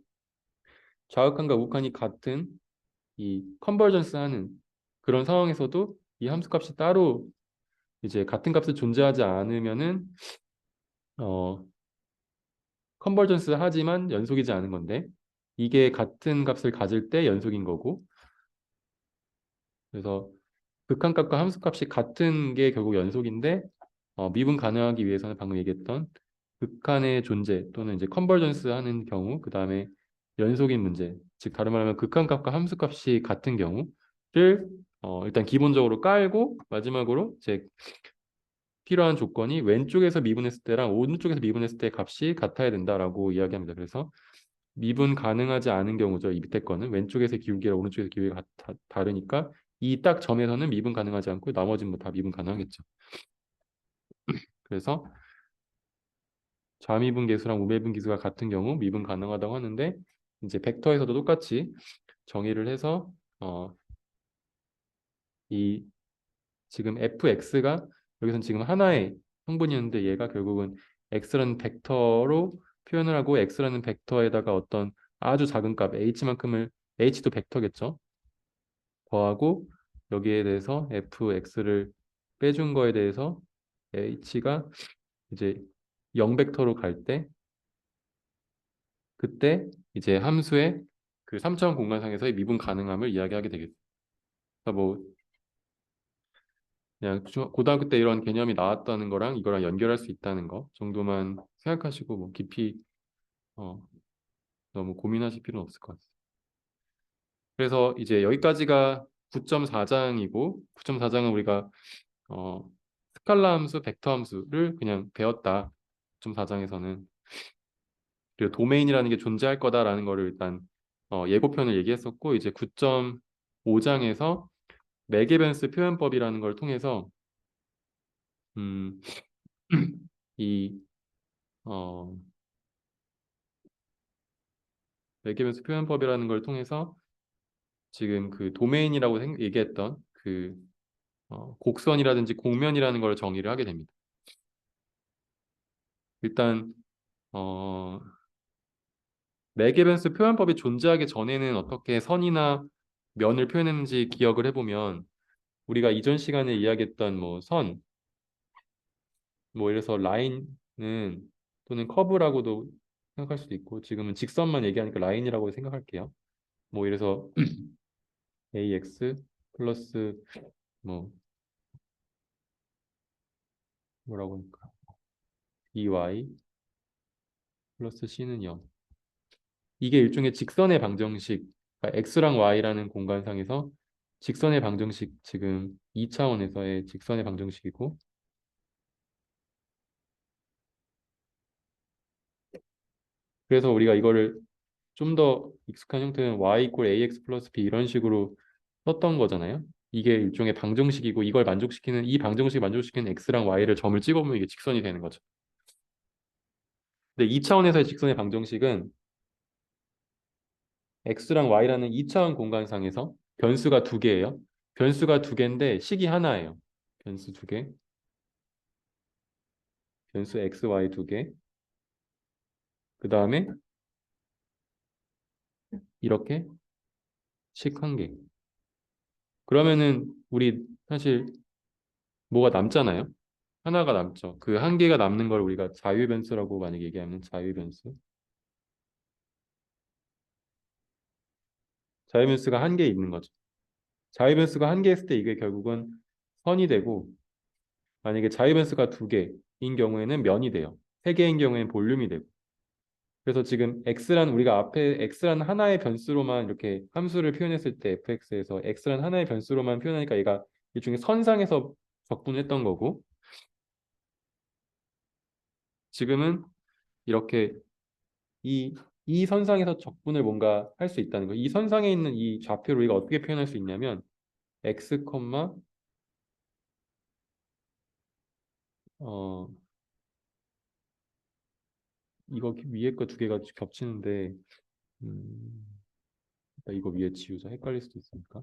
좌극한과 우극한이 같은 이 컨버전스 하는 그런 상황에서도 이 함수값이 따로 이제 같은 값을 존재하지 않으면은 어 컨버전스 하지만 연속이지 않은 건데 이게 같은 값을 가질 때 연속인 거고 그래서 극한값과 함수값이 같은 게 결국 연속인데 미분 가능하기 위해서는 방금 얘기했던 극한의 존재 또는 이제 컨버전스 하는 경우, 그 다음에 연속인 문제, 즉 다른 말하면 극한값과 함수값이 같은 경우를 일단 기본적으로 깔고 마지막으로 이제 필요한 조건이 왼쪽에서 미분했을 때랑 오른쪽에서 미분했을 때 값이 같아야 된다라고 이야기합니다. 그래서 미분 가능하지 않은 경우죠. 이 밑에 거는 왼쪽에서 기울기랑 오른쪽에서 기울기가 다르니까 이 딱 점에서는 미분 가능하지 않고 나머지는 뭐 다 미분 가능하겠죠. 그래서 좌미분 계수랑 우미분 계수가 같은 경우 미분 가능하다고 하는데 이제 벡터에서도 똑같이 정의를 해서 이 지금 fx가 여기서는 지금 하나의 성분이었는데 얘가 결국은 x라는 벡터로 표현을 하고 x라는 벡터에다가 어떤 아주 작은 값 h만큼을 h도 벡터겠죠. 더하고 여기에 대해서 fx를 빼준 거에 대해서 h가 이제 0벡터로 갈 때 그때 이제 함수의 그 3차원 공간상에서의 미분 가능함을 이야기하게 되겠습니다. 뭐 그냥 고등학교 때 이런 개념이 나왔다는 거랑 이거랑 연결할 수 있다는 거 정도만 생각하시고 뭐 깊이 어, 너무 고민하실 필요는 없을 것 같아요. 그래서 이제 여기까지가 9.4장이고 9.4장은 우리가 스칼라 함수, 벡터 함수를 그냥 배웠다. 9.4장에서는 그리고 도메인이라는 게 존재할 거다라는 거를 일단 예고편을 얘기했었고 이제 9.5장에서 매개변수 표현법이라는 걸 통해서 음, 이 어, 매개변수 표현법이라는 걸 통해서 지금 그 도메인이라고 얘기했던 그 곡선이라든지 곡면이라는 걸 정의를 하게 됩니다. 일단 매개변수 표현법이 존재하기 전에는 어떻게 선이나 면을 표현했는지 기억을 해보면 우리가 이전 시간에 이야기했던 뭐 선, 뭐 이래서 라인은 또는 커브라고도 생각할 수도 있고 지금은 직선만 얘기하니까 라인이라고 생각할게요. 뭐 이래서 ax 플러스 뭐 뭐라고 할까? ey 플러스 c는 0. 이게 일종의 직선의 방정식, 그러니까 x랑 y라는 공간상에서 직선의 방정식 지금 2차원에서의 직선의 방정식이고 그래서 우리가 이거를 좀 더 익숙한 형태는 y 이퀄 ax 플러스 b 이런 식으로 썼던 거잖아요. 이게 일종의 방정식이고 이걸 만족시키는 이 방정식 만족시키는 x랑 y를 점을 찍어보면 이게 직선이 되는 거죠. 근데 2차원에서의 직선의 방정식은 x랑 y라는 2차원 공간상에서 변수가 두 개예요. 변수가 두 개인데 식이 하나예요. 변수 두 개, 변수 x, y 두 개. 그 다음에 이렇게 식 한 개. 그러면은 우리 사실 뭐가 남잖아요. 하나가 남죠. 그 한 개가 남는 걸 우리가 자유변수라고 만약에 얘기하면 자유변수. 자유변수가 한 개 있는 거죠. 자유변수가 한 개 있을 때 이게 결국은 선이 되고 만약에 자유변수가 두 개인 경우에는 면이 돼요. 세 개인 경우에는 볼륨이 되고. 그래서 지금 x란 우리가 앞에 x란 하나의 변수로만 이렇게 함수를 표현했을 때 fx에서 x란 하나의 변수로만 표현하니까 얘가 일종의 선상에서 적분했던 거고 지금은 이렇게 이 선상에서 적분을 뭔가 할 수 있다는 거예요. 이 선상에 있는 이 좌표를 우리가 어떻게 표현할 수 있냐면 x, 어 이거 위에 거 두 개가 겹치는데 이거 위에 지우자. 헷갈릴 수도 있으니까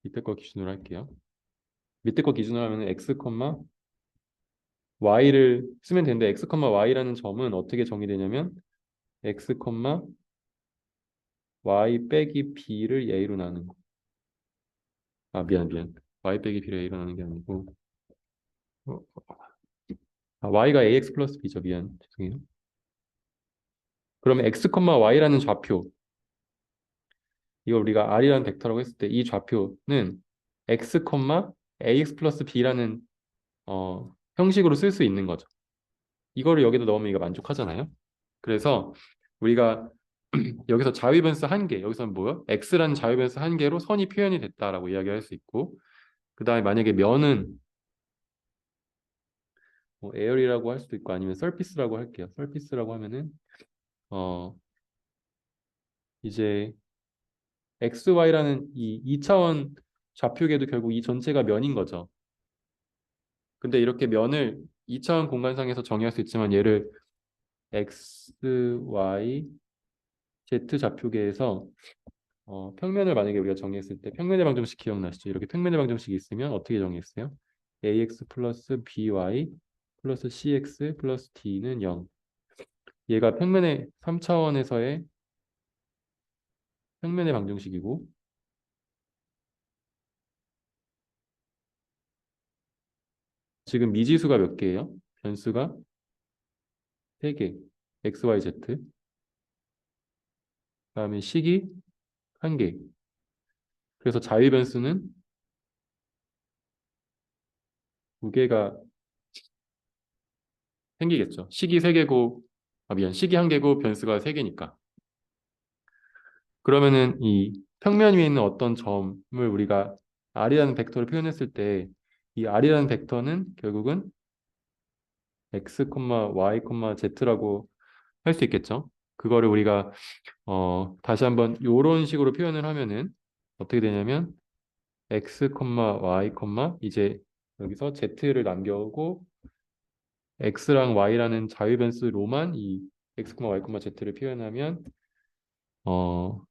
밑에 거 기준으로 할게요. 밑에 거 기준으로 하면 x, y를 쓰면 되는데 x, y라는 점은 어떻게 정의되냐면 x, y 빼기 b를 a로 나누는 거. 아 미안. y 빼기 b를 a로 나누는 게 아니고 어, y가 ax 플러스 b죠. 미안. 죄송해요. 그러면 x, y라는 좌표 이걸 우리가 r이라는 벡터라고 했을 때 이 좌표는 x, ax 플러스 b라는 형식으로 쓸 수 있는 거죠. 이거를 여기다 넣으면 이거 만족하잖아요. 그래서 우리가 여기서 자유변수 한 개, 여기서는 뭐요? x라는 자유변수 한 개로 선이 표현이 됐다라고 이야기할 수 있고, 그 다음에 만약에 면은 뭐 에어리라고 할 수도 있고 아니면 서피스라고 할게요. 서피스라고 하면은 어 이제 XY라는 이 2차원 좌표계도 결국 이 전체가 면인 거죠. 근데 이렇게 면을 2차원 공간상에서 정의할 수 있지만 얘를 X, Y, Z 좌표계에서 평면을 만약에 우리가 정의했을 때 평면의 방정식 기억나시죠? 이렇게 평면의 방정식이 있으면 어떻게 정의했어요? AX 플러스 BY 플러스 CX 플러스 D는 0. 얘가 평면의 3차원에서의 평면의 방정식이고 지금 미지수가 몇 개예요? 변수가 3개. X, Y, Z. 그다음에 식이 1개. 그래서 자유 변수는 2개가 생기겠죠. 식이 3개고 미안. 식이 1개고 변수가 3개니까. 그러면은 이 평면 위에 있는 어떤 점을 우리가 R이라는 벡터를 표현했을 때 이 R이라는 벡터는 결국은 X, Y, Z라고 할 수 있겠죠. 그거를 우리가 다시 한번 이런 식으로 표현을 하면은 어떻게 되냐면 x, y, 이제 여기서 z를 남겨오고 x랑 y라는 자유변수로만 이 x, y, z를 표현하면 어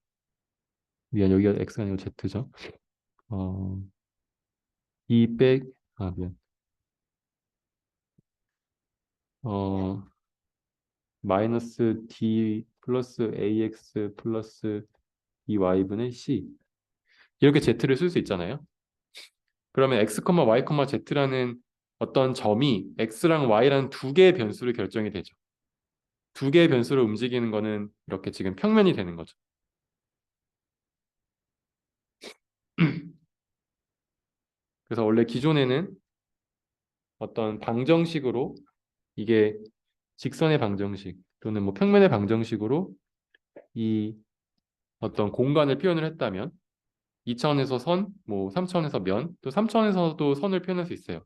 미안 여기가 x가 아니고 z죠. 어, 2 백, 미안. 어, 마이너스 d 플러스 ax 플러스 2y분의 c 이렇게 z를 쓸 수 있잖아요. 그러면 x, y, z라는 어떤 점이 x랑 y라는 두 개의 변수를 결정이 되죠. 두 개의 변수를 움직이는 거는 이렇게 지금 평면이 되는 거죠. 그래서 원래 기존에는 어떤 방정식으로 이게 직선의 방정식 또는 뭐 평면의 방정식으로 이 어떤 공간을 표현을 했다면 2차원에서 선, 뭐 3차원에서 면, 또 3차원에서도 선을 표현할 수 있어요.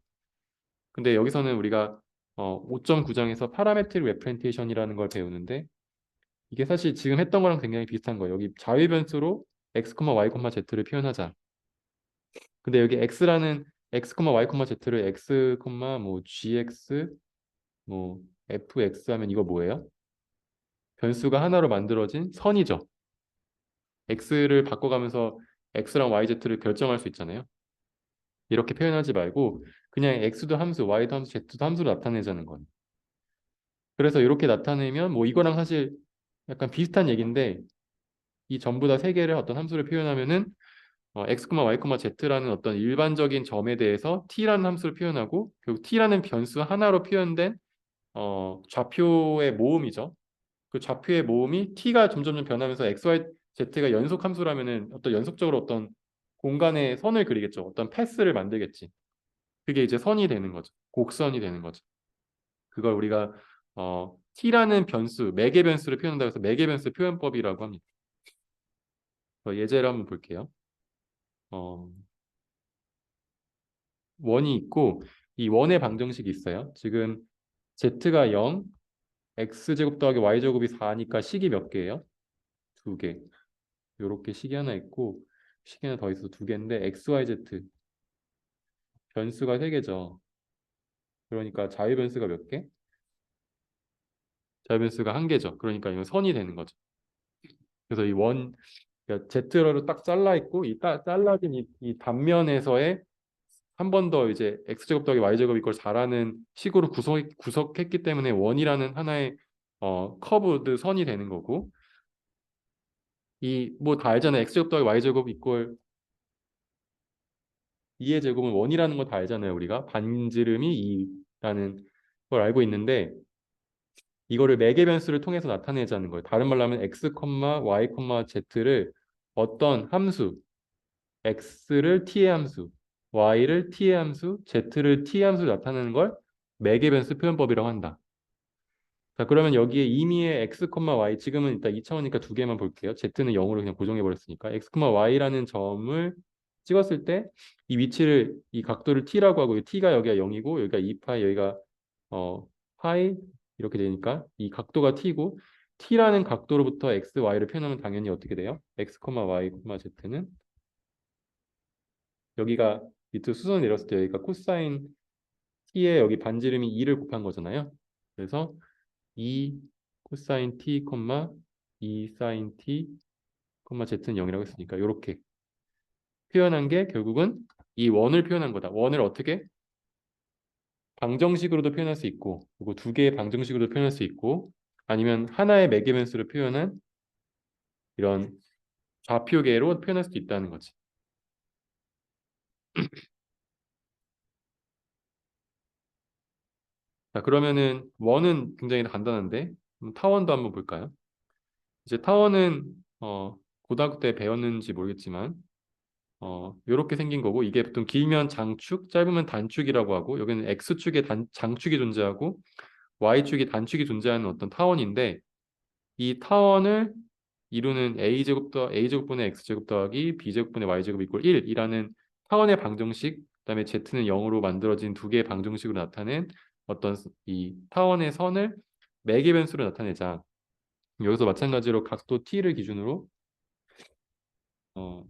근데 여기서는 우리가 5.9장에서 파라메트릭 레프렌테이션이라는 걸 배우는데 이게 사실 지금 했던 거랑 굉장히 비슷한 거예요. 여기 자유 변수로 x, y, z를 표현하자. 근데 여기 x라는 x, y, z를 x, 뭐 gx, 뭐 fx 하면 이거 뭐예요? 변수가 하나로 만들어진 선이죠. x를 바꿔가면서 x랑 yz를 결정할 수 있잖아요. 이렇게 표현하지 말고 그냥 x도 함수, y도 함수, z도 함수로 나타내자는 거예요. 그래서 이렇게 나타내면 뭐 이거랑 사실 약간 비슷한 얘기인데 이 전부 다 세 개를 어떤 함수를 표현하면은 x, y, z라는 어떤 일반적인 점에 대해서 t라는 함수를 표현하고 결국 t라는 변수 하나로 표현된 좌표의 모음이죠. 그 좌표의 모음이 t가 점점 변하면서 x, y, z가 연속 함수라면은 어떤 연속적으로 어떤 공간에 선을 그리겠죠. 어떤 패스를 만들겠지. 그게 이제 선이 되는 거죠. 곡선이 되는 거죠. 그걸 우리가 t라는 변수, 매개 변수를 표현한다고 해서 매개 변수 표현법이라고 합니다. 예제를 한번 볼게요. 어, 원이 있고 이 원의 방정식이 있어요. 지금 z가 0, x제곱 더하기 y제곱이 4니까 식이 몇 개예요? 2개. 요렇게 식이 하나 있고 식이 하나 더 있어서 2개인데 x, y, z 변수가 3개죠. 그러니까 자유 변수가 몇 개? 자유 변수가 1개죠. 그러니까 이건 선이 되는 거죠. 그래서 이 원, 그러니까 Z로 딱 잘라 있고 이 잘라진 이 단면에서의 한 번 더 이제 x제곱 더하기 y제곱 이걸 4라는 식으로 구석했기 때문에 원이라는 하나의 커브드 선이 되는 거고 이 뭐 다 알잖아요. x제곱 더하기 y제곱 이꼴 2의 제곱은 원이라는 거 다 알잖아요. 우리가 반지름이 2라는 걸 알고 있는데 이거를 매개 변수를 통해서 나타내자는 거예요. 다른 말로 하면 x, y, z를 어떤 함수 x를 t의 함수, y를 t의 함수, z를 t의 함수로 나타내는 걸 매개 변수 표현법이라고 한다. 자, 그러면 여기에 임의의 x, y 지금은 일단 2차원이니까 두 개만 볼게요. z는 0으로 그냥 고정해 버렸으니까 x, y라는 점을 찍었을 때 이 위치를 이 각도를 t라고 하고 이 t가 여기가 0이고 여기가 2파이 여기가 파이 이렇게 되니까 이 각도가 t고 t라는 각도로부터 x, y를 표현하면 당연히 어떻게 돼요? x, y, z는 여기가 밑으로 수선을 내렸을 때 여기가 코사인 t에 여기 반지름이 2를 곱한 거잖아요. 그래서 2 코사인 t, 2 사인 t, z는 0이라고 했으니까 이렇게 표현한 게 결국은 이 원을 표현한 거다. 원을 어떻게? 방정식으로도 표현할 수 있고 그리고 두 개의 방정식으로도 표현할 수 있고 아니면 하나의 매개변수로 표현한 이런 좌표계로 표현할 수도 있다는 거지. 자, 그러면은 원은 굉장히 간단한데 타원도 한번 볼까요? 이제 타원은 고등학교 때 배웠는지 모르겠지만 이렇게 생긴 거고 이게 보통 길면 장축, 짧으면 단축이라고 하고 여기는 x축에 장축이 존재하고 y축에 단축이 존재하는 어떤 타원인데 이 타원을 이루는 a제곱분의 x제곱 더하기 b제곱분의 y제곱 이꼴 1이라는 타원의 방정식 그다음에 z는 0으로 만들어진 두 개의 방정식으로 나타낸 어떤 이 타원의 선을 매개 변수로 나타내자. 여기서 마찬가지로 각도 t를 기준으로 어,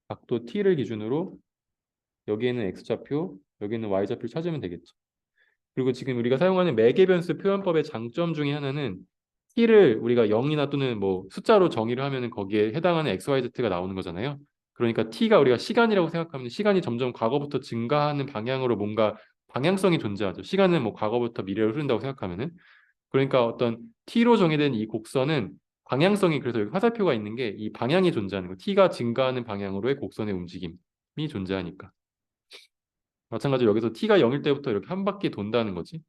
각도 t를 기준으로 여기에는 x좌표, 여기는 y좌표를 찾으면 되겠죠. 그리고 지금 우리가 사용하는 매개변수 표현법의 장점 중에 하나는 t를 우리가 0이나 또는 뭐 숫자로 정의를 하면은 거기에 해당하는 x, y, z가 나오는 거잖아요. 그러니까 t가 우리가 시간이라고 생각하면 시간이 점점 과거부터 증가하는 방향으로 뭔가 방향성이 존재하죠. 시간은 뭐 과거부터 미래로 흐른다고 생각하면은 그러니까 어떤 t로 정의된 이 곡선은 방향성이 그래서 여기 화살표가 있는 게 이 방향이 존재하는 거. t가 증가하는 방향으로의 곡선의 움직임이 존재하니까. 마찬가지로 여기서 t가 0일 때부터 이렇게 한 바퀴 돈다는 거지.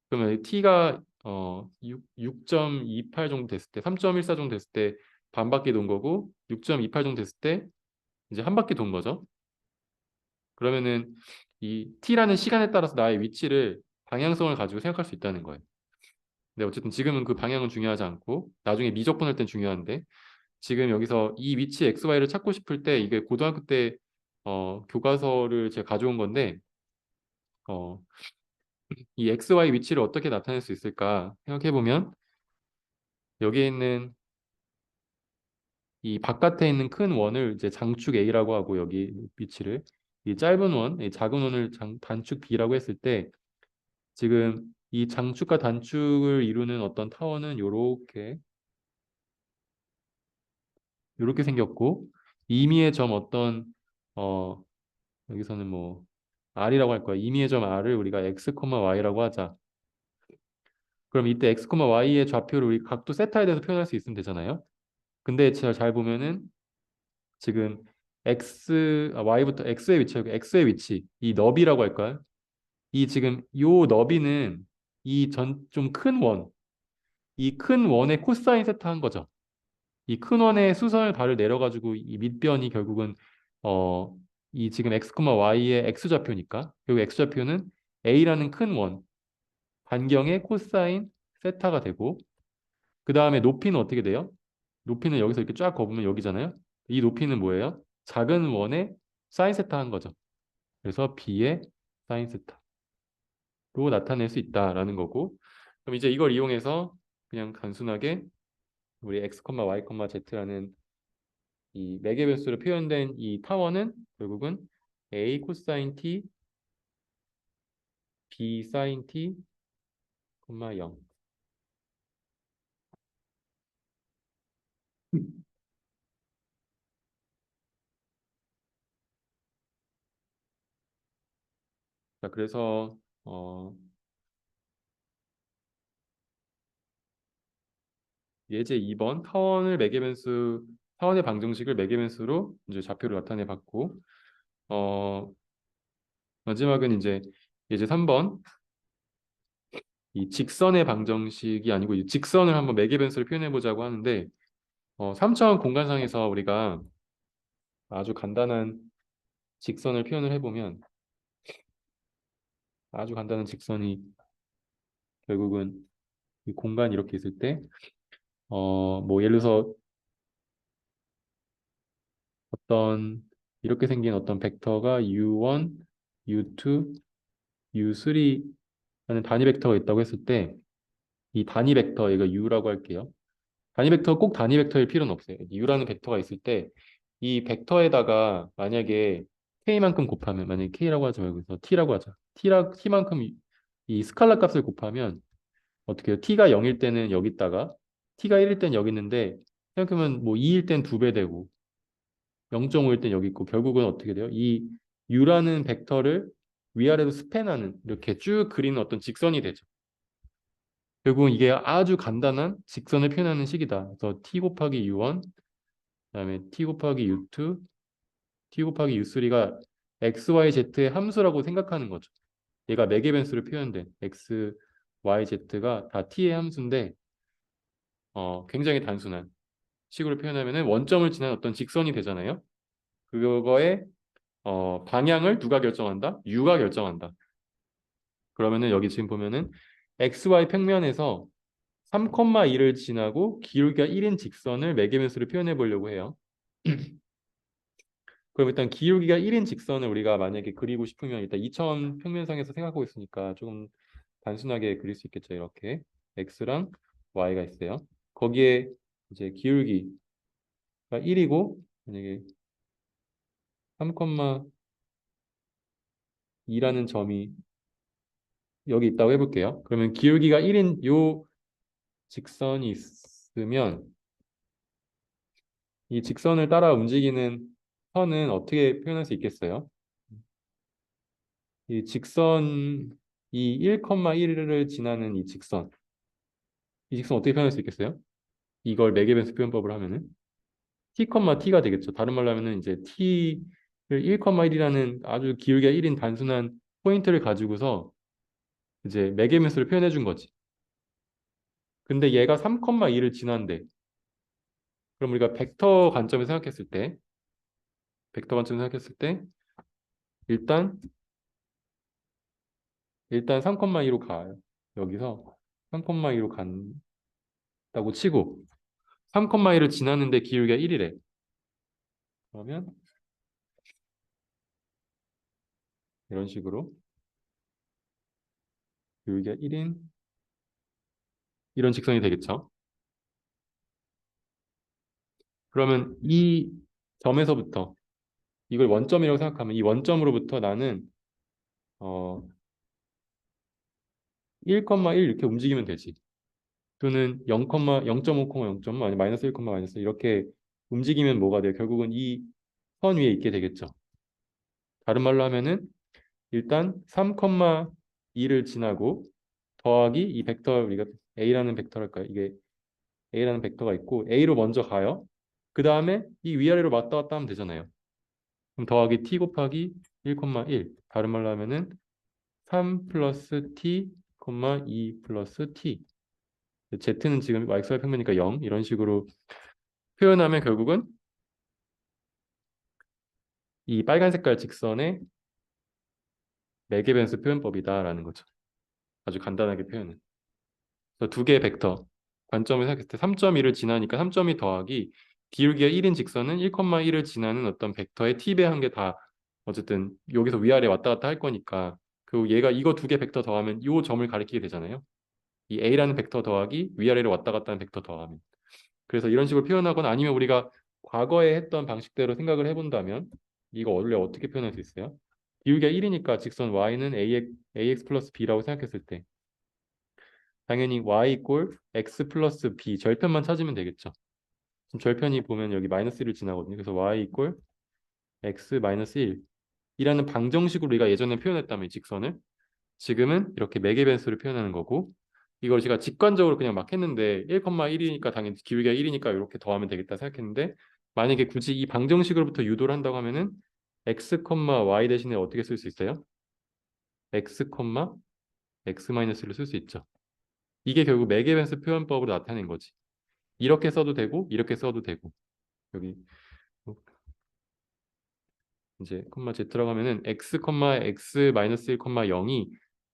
그러면 t가 6.28 정도 됐을 때, 3.14 정도 됐을 때 반 바퀴 돈 거고 6.28 정도 됐을 때 이제 한 바퀴 돈 거죠. 그러면은 이 t라는 시간에 따라서 나의 위치를 방향성을 가지고 생각할 수 있다는 거예요. 근데 어쨌든 지금은 그 방향은 중요하지 않고 나중에 미적분할 땐 중요한데 지금 여기서 이 위치 XY를 찾고 싶을 때 이게 고등학교 때 교과서를 제가 가져온 건데 어, 이 XY 위치를 어떻게 나타낼 수 있을까 생각해 보면 여기에 있는 이 바깥에 있는 큰 원을 이제 장축 A라고 하고 여기 위치를 이 짧은 원, 이 작은 원을 단축 B라고 했을 때 지금 이 장축과 단축을 이루는 어떤 타원은 요렇게 생겼고 임의의 점 어떤 어 여기서는 뭐 R이라고 할 거야. 임의의 점 R을 우리가 X, Y라고 하자. 그럼 이때 X, Y의 좌표를 우리 각도 세타에 대해서 표현할 수 있으면 되잖아요. 근데 잘 보면은 지금 Y부터 X의 위치하고 X의 위치, 이 너비라고 할까요? 이 지금 요 너비는 이 좀 큰 원, 이 큰 원의 코사인 세타 한 거죠. 이 큰 원의 수선을 발을 내려가지고 이 밑변이 결국은 어, 이 지금 x, y의 x 좌표니까 결국 x 좌표는 a라는 큰 원 반경의 코사인 세타가 되고 그 다음에 높이는 어떻게 돼요? 높이는 여기서 이렇게 쫙 거보면 여기잖아요. 이 높이는 뭐예요? 작은 원의 사인 세타 한 거죠. 그래서 b의 사인 세타로 나타낼 수 있다라는 거고 그럼 이제 이걸 이용해서 그냥 단순하게 우리 x, y, z라는 이 매개 변수로 표현된 이 타원은 결국은 a 코사인 t, b 사인 t, 0. 자, 그래서 예제 2번 타원의 방정식을 매개 변수로 이제 좌표를 나타내 봤고 마지막은 이제 예제 3번 이 직선의 방정식이 아니고 이 직선을 한번 매개 변수를 표현해 보자고 하는데 3차원 공간상에서 우리가 아주 간단한 직선을 표현을 해보면 아주 간단한 직선이 결국은 이 공간이 이렇게 있을 때, 뭐 예를 들어서 어떤 이렇게 생긴 어떤 벡터가 u1, u2, u3라는 단위 벡터가 있다고 했을 때, 이 단위 벡터 이거 u라고 할게요. 단위 벡터 꼭 단위 벡터일 필요는 없어요. u라는 벡터가 있을 때, 이 벡터에다가 만약에 k만큼 곱하면, 만약에 k라고 하지 말고 t라고 하자. t만큼 이 스칼라 값을 곱하면 어떻게 해요? t가 0일 때는 여기 있다가 t가 1일 때는 여기 있는데, 생각해보면 뭐 2일 땐 2배 되고 0.5일 땐 여기 있고, 결국은 어떻게 돼요? 이 u라는 벡터를 위아래로 스팬하는, 이렇게 쭉 그리는 어떤 직선이 되죠. 결국은 이게 아주 간단한 직선을 표현하는 식이다. 그래서 t 곱하기 u1, 그다음에 t 곱하기 u2, t 곱하기 u3가 x, y, z의 함수라고 생각하는 거죠. 얘가 매개 변수로 표현된 x, y, z가 다 t의 함수인데, 굉장히 단순한 식으로 표현하면은 원점을 지난 어떤 직선이 되잖아요. 그거의 방향을 누가 결정한다? u가 결정한다. 그러면은 여기 지금 보면은 xy 평면에서 3,2를 지나고 기울기가 1인 직선을 매개변수로 표현해 보려고 해요. 그럼 일단 기울기가 1인 직선을 우리가 만약에 그리고 싶으면 일단 2차원 평면상에서 생각하고 있으니까 조금 단순하게 그릴 수 있겠죠. 이렇게 x랑 y가 있어요. 거기에 이제 기울기가 1이고 만약에 3,2라는 점이 여기 있다고 해볼게요. 그러면 기울기가 1인 요 직선이 있으면 이 직선을 따라 움직이는 선은 어떻게 표현할 수 있겠어요? 이 직선, 이 1,1을 지나는 이 직선 어떻게 표현할 수 있겠어요? 이걸 매개변수 표현법을 하면은 t, t가 되겠죠. 다른 말로 하면은 이제 t를 1,1이라는 아주 기울기가 1인 단순한 포인트를 가지고서 이제 매개변수를 표현해 준 거지. 근데 얘가 3,2를 지난대. 그럼 우리가 벡터 관점에서 생각했을 때 일단 3,2로 가요. 여기서 3,2로 간다고 치고 3,2를 지났는데 기울기가 1이래. 그러면 이런 식으로 기울기가 1인 이런 직선이 되겠죠. 그러면 이 점에서부터 이걸 원점이라고 생각하면 이 원점으로부터 나는 어 1,1 이렇게 움직이면 되지. 또는 0, 0.5, 0.5 아니 마이너스 1, 마이너스 이렇게 움직이면 뭐가 돼요? 결국은 이 선 위에 있게 되겠죠. 다른 말로 하면은 일단 3,2를 지나고 더하기 이 벡터 우리가 A라는 벡터랄까요? 이게 A라는 벡터가 있고 A로 먼저 가요. 그 다음에 이 위아래로 왔다 갔다 하면 되잖아요. 그럼 더하기 t 곱하기 1,1 다른 말로 하면은 3 플러스 t, 2 플러스 t z는 지금 xy 평면이니까 0 이런 식으로 표현하면 결국은 이 빨간 색깔 직선의 매개변수 표현법이다라는 거죠. 아주 간단하게 표현은. 그래서 두 개의 벡터 관점을 생각했을 때 3.2를 지나니까 3.2 더하기 기울기가 1인 직선은 1,1을 지나는 어떤 벡터의 t배한 게 다 어쨌든 여기서 위아래 왔다 갔다 할 거니까 그리고 얘가 이거 두 개 벡터 더하면 이 점을 가리키게 되잖아요. 이 a라는 벡터 더하기 위아래로 왔다 갔다 하는 벡터 더하면 그래서 이런 식으로 표현하거나 아니면 우리가 과거에 했던 방식대로 생각을 해본다면 이거 원래 어떻게 표현할 수 있어요? 기울기가 1이니까 직선 y는 ax 플러스 b라고 생각했을 때 당연히 y 이꼴 x 플러스 b 절편만 찾으면 되겠죠. 지금 절편이 보면 여기 마이너스 1을 지나거든요. 그래서 y 이꼴 x 마이너스 1 이라는 방정식으로 우리가 예전에 표현했다면 이 직선을 지금은 이렇게 매개변수를 표현하는 거고 이걸 제가 직관적으로 그냥 막 했는데 1,1이니까 당연히 기울기가 1이니까 이렇게 더하면 되겠다 생각했는데 만약에 굳이 이 방정식으로부터 유도를 한다고 하면은 x, y 대신에 어떻게 쓸 수 있어요? x, x 마이너스를 쓸 수 있죠. 이게 결국 매개변수 표현법으로 나타낸 거지. 이렇게 써도 되고 이렇게 써도 되고 여기 이제 콤마 z 들어가면은 x, x 마이너스 1, 0이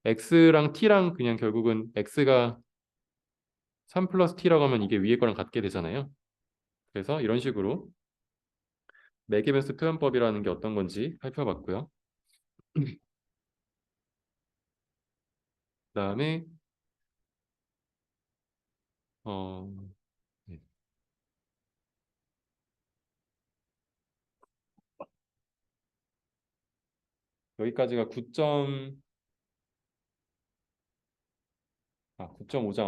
x랑 t랑 그냥 결국은 x가 3 플러스 t라고 하면 이게 위에 거랑 같게 되잖아요. 그래서 이런 식으로 매개변수 표현법이라는 게 어떤 건지 살펴봤고요. 그다음에 어, 네. 여기까지가 9.5장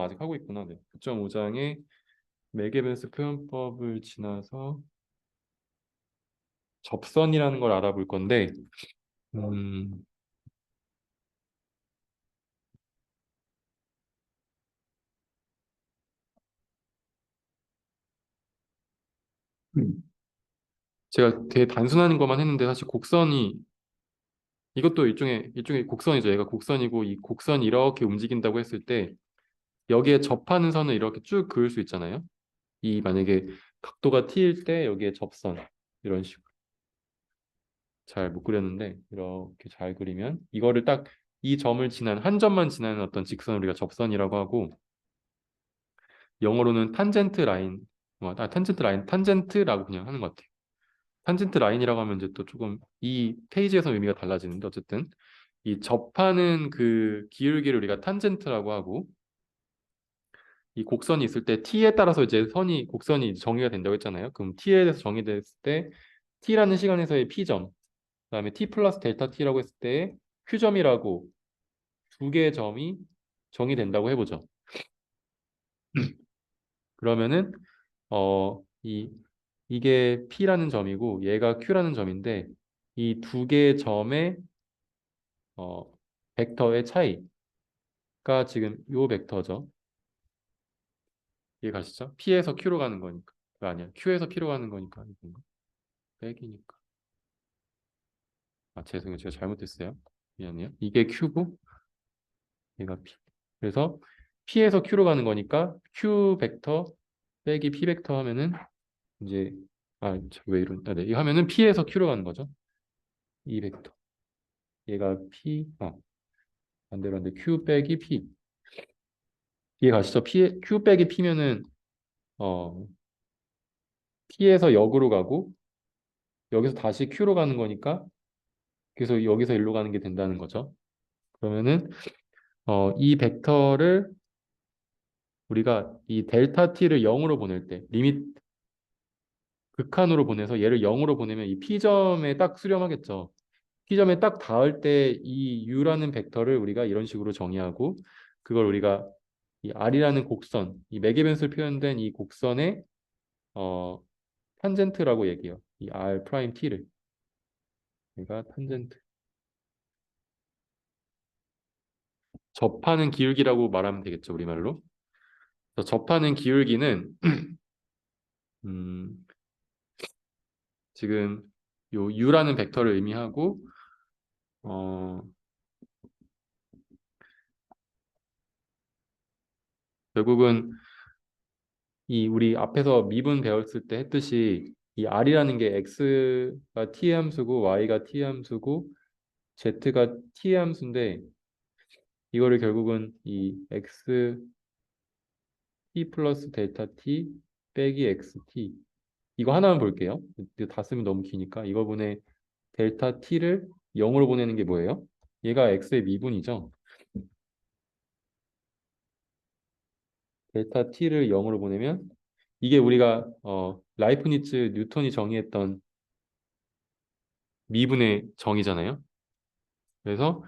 아직 하고 있구나. 네. 9.5장의 매개변수 표현법을 지나서 접선이라는 걸 알아볼 건데 음, 제가 되게 단순한 것만 했는데 사실 곡선이 이것도 일종의 곡선이죠. 얘가 곡선이고 이 곡선이 이렇게 움직인다고 했을 때 여기에 접하는 선을 이렇게 쭉 그을 수 있잖아요. 이 만약에 각도가 t일 때 여기에 접선 이런 식으로 잘 못 그렸는데 이렇게 잘 그리면 이거를 딱 이 점을 지난 한 점만 지나는 어떤 직선을 우리가 접선이라고 하고 영어로는 탄젠트 라인 탄젠트라고 그냥 하는 것 같아요. 탄젠트 라인이라고 하면 이제 또 조금 이 페이지에서 의미가 달라지는데 어쨌든 이 접하는 그 기울기를 우리가 탄젠트라고 하고 이 곡선이 있을 때 t에 따라서 이제 곡선이 정의가 된다고 했잖아요. 그럼 t에 대해서 정의됐을 때 t라는 시간에서의 p점, 그다음에 t 플러스 델타 t라고 했을 때 q점이라고 두 개의 점이 정의된다고 해보죠. 그러면은 이게 p라는 점이고 얘가 q라는 점인데 이 두 개의 점의 어, 벡터의 차이가 지금 요 벡터죠. 이해 가시죠? p에서 q로 가는 거니까. 아니야. q에서 p로 가는 거니까 이건가? 백이니까. 죄송해요. 제가 잘못했어요. 미안해요. 이게 q고 얘가 p. 그래서 p에서 q로 가는 거니까 q 벡터 빼기 p 벡터 하면은 이제 왜 이런 네. 이거 하면은 p에서 q로 가는 거죠. 이 벡터. 얘가 p 반대로 하는데 q 빼기 p. 이해 가시죠? q 빼기 p면은 어 p에서 역으로 가고 여기서 다시 q로 가는 거니까 그래서 여기서 일로 가는 게 된다는 거죠. 그러면은 이 벡터를 우리가 이 델타 t를 0으로 보낼 때 리밋 극한으로 보내서 얘를 0으로 보내면 이 P점에 딱 수렴하겠죠. P점에 딱 닿을 때 이 U라는 벡터를 우리가 이런 식으로 정의하고 그걸 우리가 이 R이라는 곡선, 이 매개변수로 표현된 이 곡선의 어, 탄젠트라고 얘기해요. 이 R 프라임 T를. 얘가 탄젠트. 접하는 기울기라고 말하면 되겠죠, 우리말로. 그래서 접하는 기울기는 음, 지금 요 U라는 벡터를 의미하고 어, 결국은 이 우리 앞에서 미분 배웠을 때 했듯이 이 r이라는 게 x가 t의 함수고 y가 t의 함수고 z가 t의 함수인데 이거를 결국은 이 x t 플러스 델타 t 빼기 xt 이거 하나만 볼게요. 이거 다 쓰면 너무 기니까 이거분의 델타 t를 0으로 보내는 게 뭐예요? 얘가 x의 미분이죠. 델타 t를 0으로 보내면 이게 우리가 라이프니츠 뉴턴이 정의했던 미분의 정의잖아요. 그래서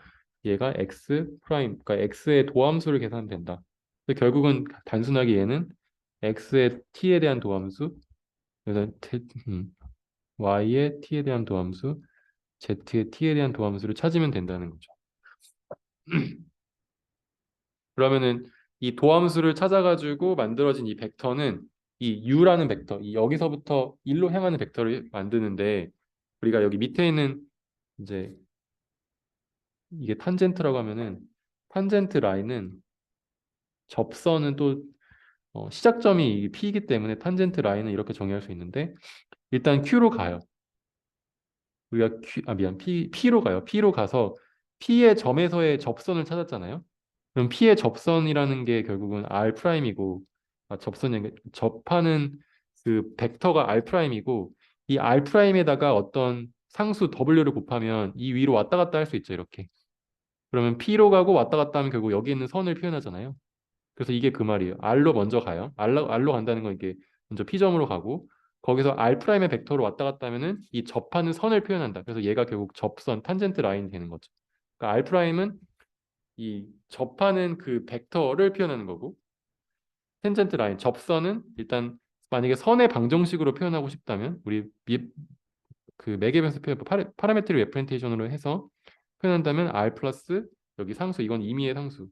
얘가 x 프라임, 그러니까 x의 도함수를 계산하면 된다. 그래서 결국은 단순하게 얘는 x의 t에 대한 도함수, 그래서 y의 t에 대한 도함수, z의 t에 대한 도함수를 찾으면 된다는 거죠. 그러면은 이 도함수를 찾아가지고 만들어진 이 벡터는 이 u라는 벡터, 이 여기서부터 1로 향하는 벡터를 만드는데 우리가 여기 밑에 있는 이제 이게 탄젠트라고 하면은 탄젠트 라인은 접선은 또 시작점이 P이기 때문에 탄젠트 라인은 이렇게 정의할 수 있는데 일단 Q로 가요. 우리가 P로 가요. P로 가서 P의 점에서의 접선을 찾았잖아요. 그럼 P의 접선이라는 게 결국은 R 프라임이고, 접선이 접하는 그 벡터가 R 프라임이고, 이 R 프라임에다가 어떤 상수 W를 곱하면 이 위로 왔다 갔다 할 수 있죠, 이렇게. 그러면 P로 가고 왔다 갔다 하면 결국 여기 있는 선을 표현하잖아요. 그래서 이게 그 말이에요. R로 먼저 가요. R로 간다는 건 이게 먼저 P점으로 가고, 거기서 R 프라임의 벡터로 왔다 갔다 하면은 이 접하는 선을 표현한다. 그래서 얘가 결국 접선, 탄젠트 라인이 되는 거죠. 그러니까 R 프라임은 이 접하는 그 벡터를 표현하는 거고, 텐전트 라인, 접선은 일단 만약에 선의 방정식으로 표현하고 싶다면 우리 그 매개변수 표현, 파라메트릭 레프렌테이션으로 해서 표현한다면 R 플러스 여기 상수, 이건 임의의 상수.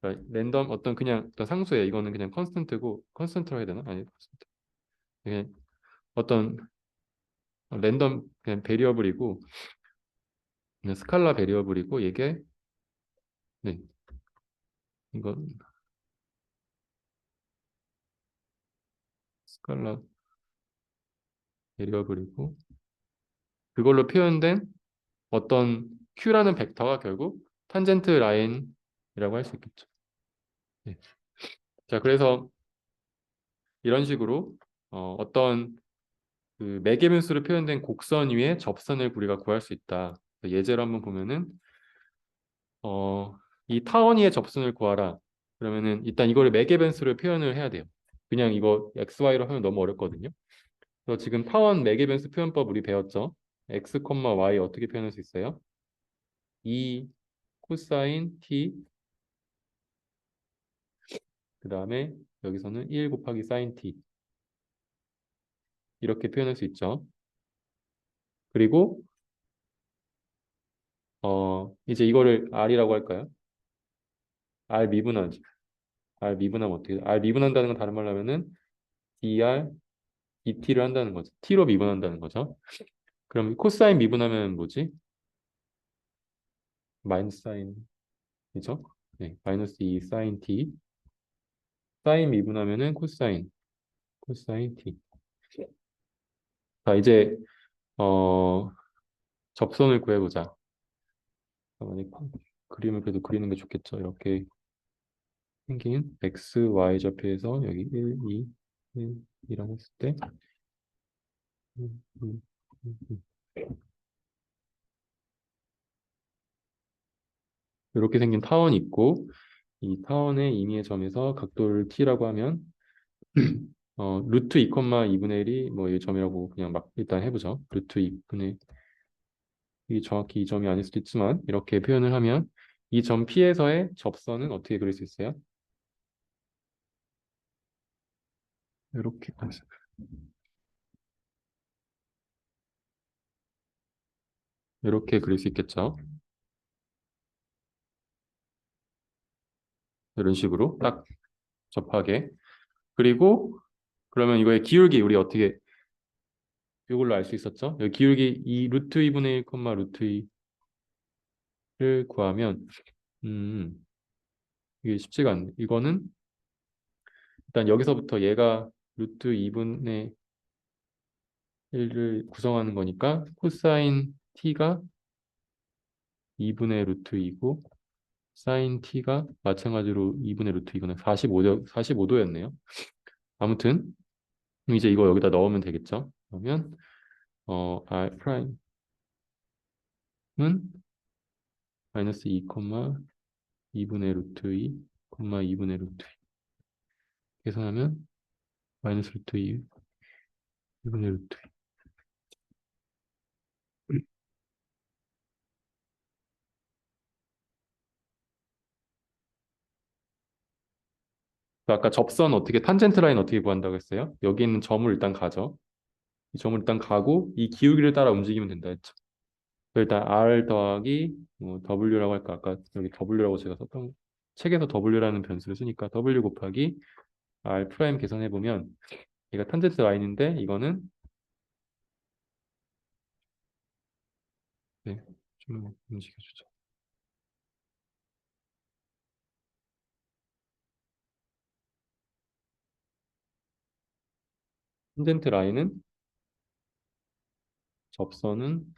그러니까 랜덤 어떤 그냥 어떤 상수예요. 이거는 그냥 컨스턴트고, 컨스턴트로 해야 되나? 아니, 컨스턴트. 그냥 어떤 랜덤 그냥 베리어블이고, 그냥 스칼라 베리어블이고, 이게 네, 이거 스칼라 베리어블이고, 그걸로 표현된 어떤 Q라는 벡터가 결국 탄젠트 라인이라고 할 수 있겠죠. 네. 자, 그래서 이런 식으로 어떤 그 매개변수로 표현된 곡선 위에 접선을 우리가 구할 수 있다. 예제로 한번 보면은 이 타원 위에 접선을 구하라. 그러면은 일단 이거를 매개변수로 표현을 해야 돼요. 그냥 이거 XY로 하면 너무 어렵거든요. 그래서 지금 타원 매개변수 표현법 우리 배웠죠. X, Y 어떻게 표현할 수 있어요? 2 코사인 T, 그 다음에 여기서는 1 곱하기 사인 T 이렇게 표현할 수 있죠. 그리고 이제 이거를 R이라고 할까요? R 미분하지. R 미분하면 어떻게 돼? R 미분한다는 건 다른 말로 하면은 dr dt를 한다는 거죠. t로 미분한다는 거죠. 그럼 코사인 미분하면 뭐지? 마이너스 사인이죠. 네, 마이너스 2 사인 t. 사인 미분하면은 코사인 t. 자, 이제 어 접선을 구해보자. 잠깐만요. 그림을 그래도 그리는 게 좋겠죠. 이렇게 생긴 x, y 좌표에서 여기 1, 2, 1, 2라고 했을 때 음, 음, 음. 이렇게 생긴 타원이 있고 이 타원의 임의의 점에서 각도를 t라고 하면 루트 2, 2분의 1이 뭐 이 점이라고 그냥 막 일단 해보죠. 루트 2분의 이 정확히 이 점이 아닐 수도 있지만 이렇게 표현을 하면 이 점 P에서의 접선은 어떻게 그릴 수 있어요? 이렇게 이렇게 그릴 수 있겠죠. 이런 식으로 딱 접하게. 그리고 그러면 이거의 기울기 우리 어떻게 이걸로 알 수 있었죠? 여기 기울기 이 루트 2분의 1, 루트 2를 구하면 이게 쉽지가 않네. 이거는 일단 여기서부터 얘가 루트 2분의 1을 구성하는 거니까 코사인 t가 2분의 루트 2고 사인 t가 마찬가지로 2분의 루트 이거는 45도였네요. 아무튼 이제 이거 여기다 넣으면 되겠죠. 그러면 r 프라임은 마이너스 2, 2분의 루트 2, 2분의 루트 2 계산하면 마이너스 루트 2, 2분의 루트 2. 아까 접선 어떻게 탄젠트 라인 어떻게 구한다고 했어요? 여기 있는 점을 일단 가죠. 이 점을 일단 가고 이 기울기를 따라 움직이면 된다 했죠. 일단 R 더하기 W라고 할까? 아까 여기 W라고 제가 썼던 책에서 W라는 변수를 쓰니까 W 곱하기 R 프라임 계산해 보면 얘가 탄젠트 라인인데 이거는 네, 좀 움직여주죠. 탄젠트 라인은 접선은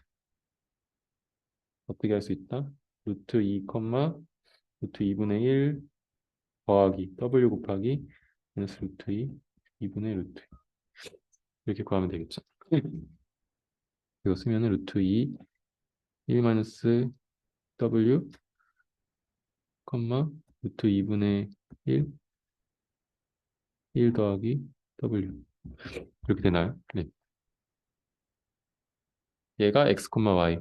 어떻게 할 수 있다? 루트 2, 루트 2분의 1 더하기 w 곱하기 마이너스 루트 2, 2분의 루트 2. 이렇게 구하면 되겠죠. 이거 쓰면은 루트 2, 1 마이너스 w, 루트 2분의 1, 1 더하기 w. 이렇게 되나요? 네. 얘가 x, y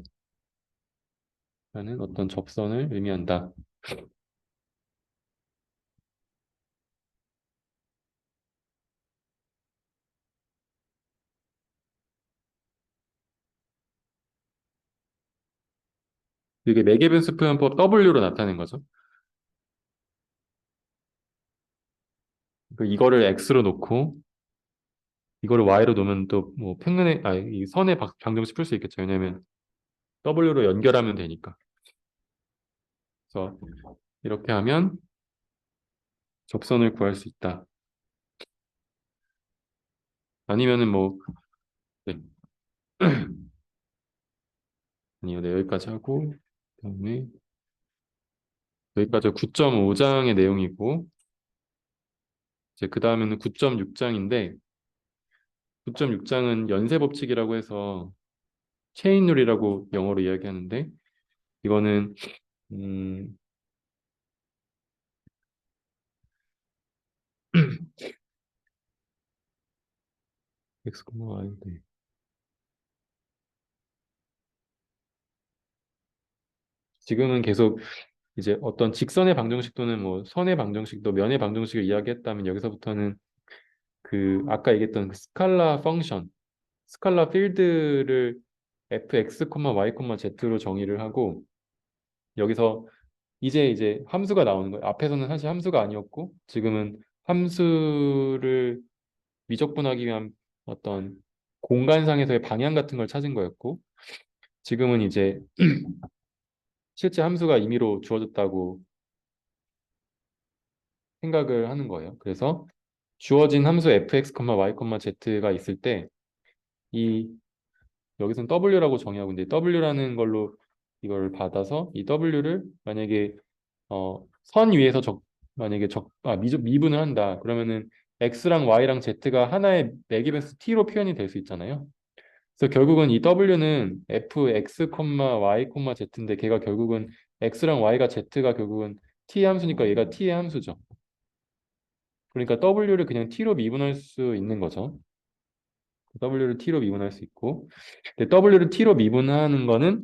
라는 어떤 접선을 의미한다. 이게 매개변수 표현법 W로 나타낸 거죠. 이거를 X로 놓고 이거를 Y로 놓으면 또 뭐 평면에 이 선에 방정식 풀 수 있겠죠. 왜냐면 W로 연결하면 되니까. 그래서 이렇게 하면 접선을 구할 수 있다. 아니면은 뭐 네. 아니요, 네, 여기까지 하고 그다음에 여기까지 9.5장의 내용이고 이제 그 다음에는 9.6장인데 9.6장은 연쇄 법칙이라고 해서 체인룰이라고 영어로 이야기하는데 이거는 음, x, y, 네. 지금은 계속 이제 어떤 직선의 방정식 또는 뭐 선의 방정식 또 면의 방정식을 이야기했다면 여기서부터는 그 아까 얘기했던 그 스칼라 펑션, 스칼라 필드를 fx, y, z로 정의를 하고 여기서 이제 함수가 나오는 거예요. 앞에서는 사실 함수가 아니었고 지금은 함수를 미적분하기 위한 어떤 공간상에서의 방향 같은 걸 찾은 거였고 지금은 이제 실제 함수가 임의로 주어졌다고 생각을 하는 거예요. 그래서 주어진 함수 fx, y, z가 있을 때 이 여기서는 w라고 정의하고 있는데 w라는 걸로 이걸 받아서 이 w를 만약에 선 위에서 만약에 미분을 한다. 그러면은 x랑 y랑 z가 하나의 매개변수 t로 표현이 될 수 있잖아요. 그래서 결국은 이 w는 fx, y, z인데 걔가 결국은 x랑 y가 z가 결국은 t의 함수니까 얘가 t의 함수죠. 그러니까 w를 그냥 t로 미분할 수 있는 거죠. w를 t로 미분할 수 있고 근데 w를 t로 미분하는 거는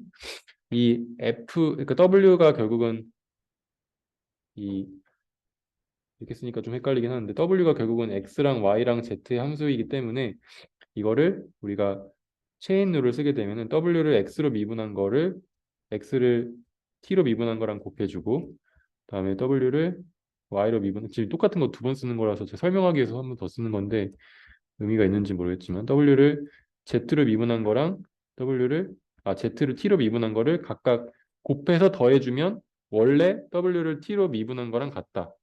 이 그러니까 w가 결국은 이 이렇게 쓰니까 좀 헷갈리긴 하는데 w가 결국은 x랑 y랑 z의 함수이기 때문에 이거를 우리가 체인 룰을 쓰게 되면은 w를 x로 미분한 거를 x를 t로 미분한 거랑 곱해주고 다음에 w를 y로 지금 똑같은 거 두 번 쓰는 거라서 제가 설명하기 위해서 한 번 더 쓰는 건데 의미가 있는지 모르겠지만 w를 z로 미분한 거랑 z를 t로 미분한 거를 각각 곱해서 더해주면 원래 w를 t로 미분한 거랑 같다.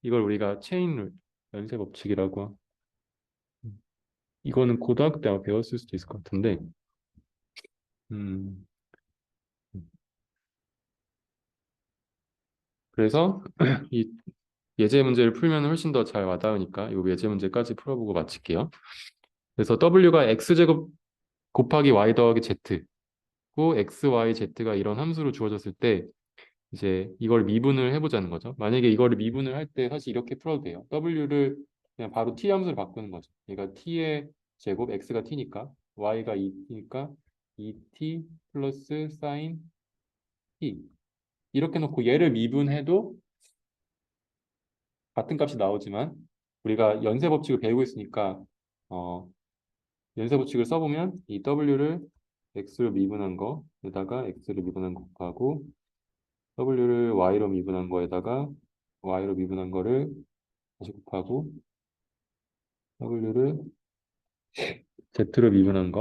이걸 우리가 체인룰 연쇄 법칙이라고 이거는 고등학교 때 아마 배웠을 수도 있을 것 같은데 음, 그래서 이 예제 문제를 풀면 훨씬 더 잘 와닿으니까 이 예제 문제까지 풀어보고 마칠게요. 그래서 w가 x제곱 곱하기 y 더하기 z고 x, y, z가 이런 함수로 주어졌을 때 이제 이걸 미분을 해보자는 거죠. 만약에 이거를 미분을 할 때 사실 이렇게 풀어도 돼요. w를 그냥 바로 t 함수로 바꾸는 거죠. 얘가 t의 제곱, x가 t니까 y가 2t니까 2t 플러스 사인 t 이렇게 놓고 얘를 미분해도 같은 값이 나오지만 우리가 연쇄 법칙을 배우고 있으니까 어, 연쇄 법칙을 써보면 이 w를 x로 미분한 거에다가 x를 미분한 거 곱하고 w를 y로 미분한 거에다가 y로 미분한 거를 다시 곱하고 w를 z로 미분한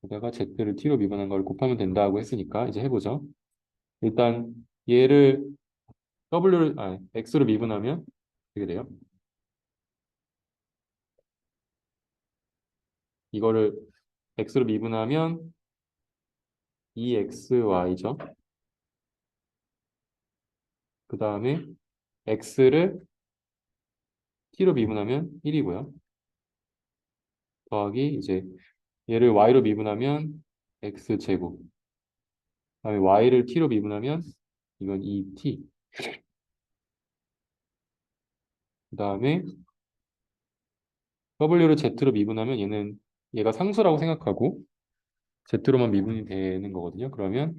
거에다가 z를 t로 미분한 걸 곱하면 된다고 했으니까 이제 해보죠. 일단 얘를 x로 미분하면 어떻게 돼요? 이거를 x로 미분하면 EXY죠. 그 다음에 X를 T로 미분하면 1이고요. 더하기 이제 얘를 Y로 미분하면 X제곱. 그다음에 Y를 T로 미분하면 이건 2T. 그 다음에 W를 Z로 미분하면 얘가 상수라고 생각하고 Z로만 미분이 되는 거거든요. 그러면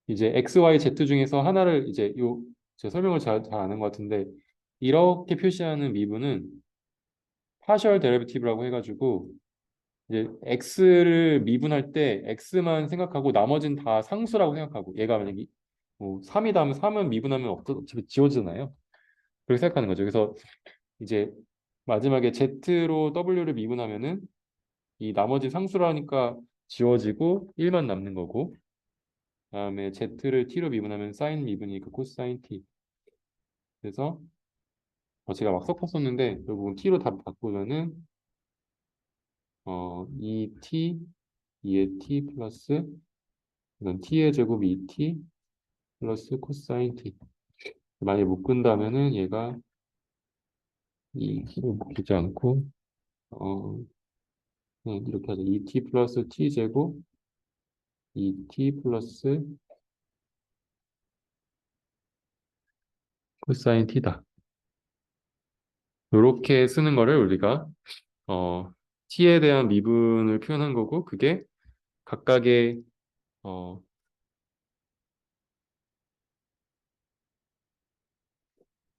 이제 X, Y, Z 중에서 하나를 이제 제 설명을 잘 아는 것 같은데 이렇게 표시하는 미분은 파셜 데리베티브라고 해가지고 이제 X를 미분할 때 X만 생각하고 나머지는 다 상수라고 생각하고 얘가 만약에 뭐 3이다 하면 3은 미분하면 어차피 지워지잖아요. 그렇게 생각하는 거죠. 그래서 이제 마지막에 Z로 W를 미분하면은 이 나머지 상수라니까 지워지고 1만 남는 거고 그다음에 Z를 T로 미분하면 사인 미분이니까 코사인 T. 그래서 제가 막 섞었었는데 결국은 T로 다 바꾸면은 2T 2의 T 플러스 이건 T의 제곱 2T 플러스 코사인 T. 만약에 묶은다면은 얘가 이 T를 묶이지 않고 어 이렇게 하죠. 2T 플러스 T 제곱 2T 플러스 코사인 T다. 이렇게 쓰는 거를 우리가 T에 대한 미분을 표현한 거고 그게 각각의 어,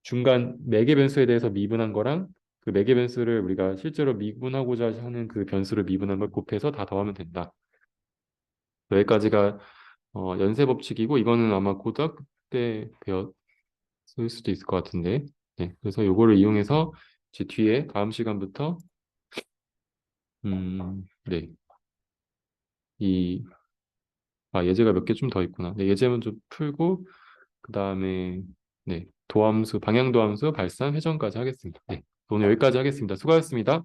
중간 매개 변수에 대해서 미분한 거랑 그 매개 변수를 우리가 실제로 미분하고자 하는 그 변수를 미분한 걸 곱해서 다 더하면 된다. 여기까지가 연쇄 법칙이고 이거는 아마 고등학교 때 배웠을 수도 있을 것 같은데 네, 그래서 요거를 이용해서 이제 뒤에 다음 시간부터 네, 이 예제가 몇 개 좀 더 있구나. 네, 예제만 좀 풀고 그 다음에 네, 도함수, 방향도함수, 발산, 회전까지 하겠습니다. 네, 오늘 여기까지 하겠습니다. 수고하셨습니다.